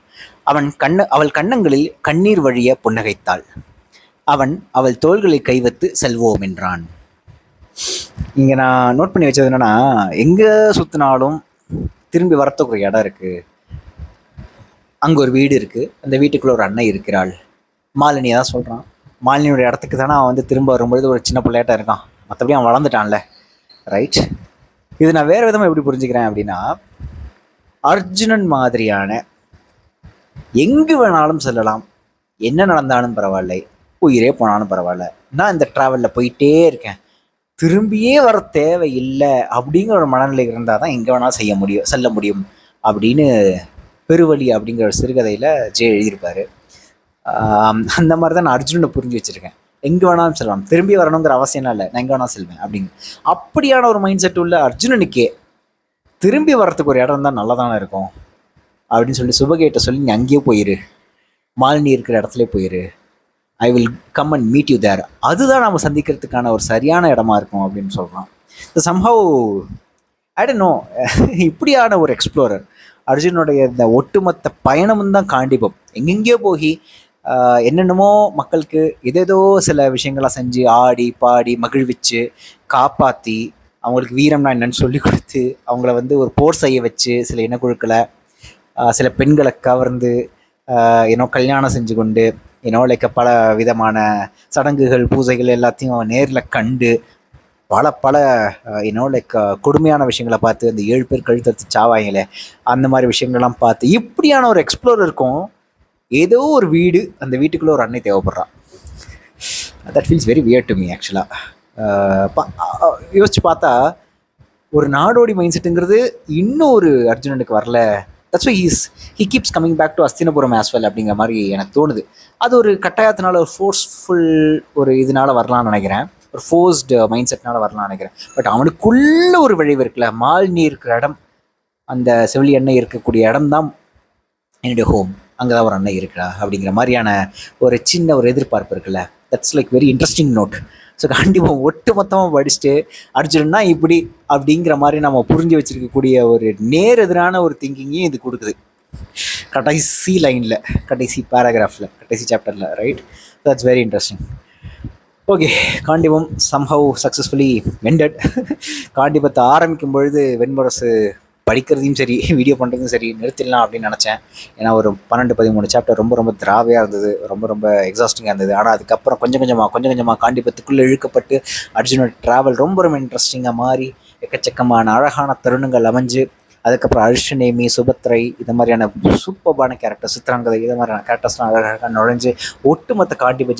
அவள் கன்னங்களில் கண்ணீர் வழிய புன்னகைத்தாள். அவன் அவள் தோள்களை கைவத்து செல்வோம் என்றான். இங்கே நான் நோட் பண்ணி வச்சது என்னென்னா, எங்கே சுற்றினாலும் திரும்பி வரத்துக்கு ஒரு இடம் இருக்குது. அங்கே ஒரு வீடு இருக்குது, அந்த வீட்டுக்குள்ளே ஒரு அன்னை இருக்கிறாள். மாலினியை தான் சொல்கிறான். மாலினியோட இடத்துக்கு தானே அவன் வந்து திரும்ப வரும்பொழுது ஒரு சின்ன பிள்ளையாட்டாக இருக்கான். மற்றபடி அவன் வளர்ந்துட்டான்ல, ரைட்? இது நான் வேறு விதமாக எப்படி புரிஞ்சுக்கிறேன் அப்படின்னா, அர்ஜுனன் மாதிரியான எங்கு வேணாலும் செல்லலாம், என்ன நடந்தாலும் பரவாயில்லை, உயிரே போனாலும் பரவாயில்ல, நான் இந்த ட்ராவலில் போயிட்டே இருக்கேன், திரும்பியே வர தேவையில்லை அப்படிங்கிற ஒரு மனநிலை இருந்தால் தான் எங்கே வேணாலும் செல்ல முடியும் அப்படின்னு பெருவழி அப்படிங்கிற ஒரு சிறுகதையில் எழுதியிருப்பார். அந்த மாதிரி தான் நான் அர்ஜுனனை புரிஞ்சு வச்சுருக்கேன். எங்கே வேணாலும் செல்லலாம், திரும்பி வரணுங்கிற அவசியம்லாம் இல்லை, நான் எங்கே வேணாலும் செல்வேன் அப்படிங்க. அப்படியான ஒரு மைண்ட் செட் உள்ள அர்ஜுனனுக்கே திரும்பி வர்றதுக்கு ஒரு இடம் தான் நல்லா தானே இருக்கும் அப்படின்னு சொல்லி சுபகேட்ட சொல்லி நீ அங்கேயே போயிரு, மாலினி இருக்கிற இடத்துல போயிரு, I will come and meet you there, அதுதான் நம்ம சந்திக்கிறதுக்கான ஒரு சரியான இடமா இருக்கும் அப்படின்னு சொல்கிறான். சம்ஹவ் ஐ டோன்ட் நோ, இப்படியான ஒரு எக்ஸ்ப்ளோரர் அர்ஜுனுடைய இந்த ஒட்டுமொத்த பயணமும் தான் காண்டிபம். எங்கெங்கேயோ போய் என்னென்னமோ மக்களுக்கு ஏதேதோ சில விஷயங்கள்லாம் செஞ்சு ஆடி பாடி மகிழ்விச்சு காப்பாற்றி அவங்களுக்கு வீரம்னா என்னன்னு சொல்லி கொடுத்து அவங்கள வந்து ஒரு போர் செய்ய வச்சு சில இனக்குழுக்களை சில பெண்களை கவர்ந்து கல்யாணம் செஞ்சு கொண்டு லைக் பல விதமான சடங்குகள் பூஜைகள் எல்லாத்தையும் நேரில் கண்டு பல லைக் கொடுமையான விஷயங்களை பார்த்து அந்த 7 பேர் கழுத்தத்து சாவாங்களே அந்த மாதிரி விஷயங்கள்லாம் பார்த்து இப்படியான ஒரு எக்ஸ்ப்ளோரருக்கும் ஏதோ ஒரு வீடு, அந்த வீட்டுக்குள்ளே ஒரு அன்னை தேவைப்படுறான். That feels very weird to me ஆக்சுவலாக. யோசிச்சு பார்த்தா ஒரு நாடோடி மைண்ட் செட்டுங்கிறது இன்னும் ஒரு அர்ஜுனனுக்கு வரல. That's why he keeps coming back to Hastinapuram as well அப்படிங்கிற மாதிரி எனக்கு தோணுது. அது ஒரு கட்டாயத்தினால ஒரு ஃபோர்ஸ்ஃபுல் ஒரு இதனால வரலாம்னு நினைக்கிறேன், ஒரு ஃபோர்ஸ்டு மைண்ட் செட்னால வரலாம்னு நினைக்கிறேன். பட் அவனுக்குள்ள ஒரு விளைவு இருக்குல்ல, மாலினி இருக்கிற இடம், அந்த செவிலி எண்ணெய் இருக்கக்கூடிய இடம் தான் என்னுடைய ஹோம், அங்கே தான் ஒரு அன்னை இருக்கிறா அப்படிங்கிற மாதிரியான ஒரு சின்ன ஒரு எதிர்பார்ப்பு இருக்குல்ல. That's like very interesting note. So கண்டிப்பாக ஒட்டு மொத்தமாக படிச்சுட்டு அர்ஜுனன்னா இப்படி அப்படிங்கிற மாதிரி நம்ம புரிஞ்சு வச்சுருக்கக்கூடிய ஒரு நேர் எதிரான ஒரு திங்கிங்கையும் இது கொடுக்குது கடைசி லைனில், கடைசி பேராகிராஃபில், கடைசி சாப்டரில், right? That's very interesting. Okay, Gandeepam somehow successfully ended. காண்டிபத்தை ஆரம்பிக்கும் பொழுது வெண்முரசு படிக்கிறதையும் சரி வீடியோ பண்ணுறதும் சரி நிறுத்திடலாம் அப்படின்னு நினச்சேன். ஏன்னா ஒரு 12-13 சாப்டர் ரொம்ப திராவையாக இருந்தது, ரொம்ப எக்ஸாஸ்டிங்காக இருந்தது. ஆனால் அதுக்கப்புறம் கொஞ்சம் கொஞ்சமாக காண்டிபத்துக்குள்ளே இழுக்கப்பட்டு அர்ஜுனோட ட்ராவல் ரொம்ப இன்ட்ரெஸ்டிங்காக மாறி எக்கச்சக்கமான அழகான தருணங்கள் அமைஞ்சு அதுக்கப்புறம் அர்ஷனேமி, சுபத்ரை, இது மாதிரியான சூப்பர்பான கேரக்டர், சித்திராங்கதை, இது மாதிரியான கேரக்டர்ஸ்லாம் அழகாக நுழைஞ்சு ஒட்டுமொத்த காண்டிப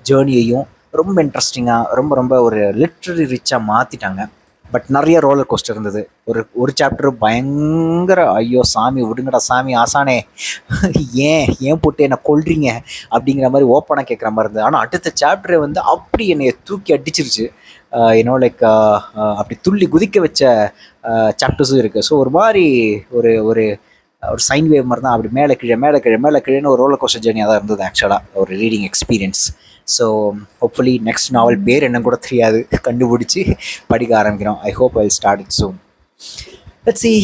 ஜேர்னியையும் ரொம்ப இன்ட்ரெஸ்டிங்காக ரொம்ப ஒரு லிட்ரரி ரிச்சாக மாற்றிட்டாங்க. பட் நிறைய ரோலர் கோஸ்டர் இருந்தது. ஒரு சாப்டர் பயங்கர ஐயோ சாமி விடுங்கடா சாமி ஆசானே ஏன் போட்டு என்னை கொல்றீங்க அப்படிங்கிற மாதிரி ஓப்பனாக கேட்குற மாதிரி இருந்தது. ஆனால் அடுத்த சாப்டரை வந்து அப்படி என்னை தூக்கி அடிச்சிருச்சு. லைக் அப்படி துள்ளி குதிக்க வச்ச சாப்டர்ஸும் இருக்குது. ஸோ ஒரு மாதிரி ஒரு ஒரு சைன் வேவ் மாதிரி தான், அப்படி மேலே கீழே மேலே கீழே மேலே கீழேன்னு ஒரு ரோலர் கோஸ்டர் ஜேர்னியாக தான் இருந்தது ஆக்சுவலாக ஒரு reading experience. So hopefully next novel பேர் என்ன கூட தெரியாது, கண்டுபிடிச்சி படிக்க ஆரம்பிக்கிறோம். I hope I will start it soon. Let's see.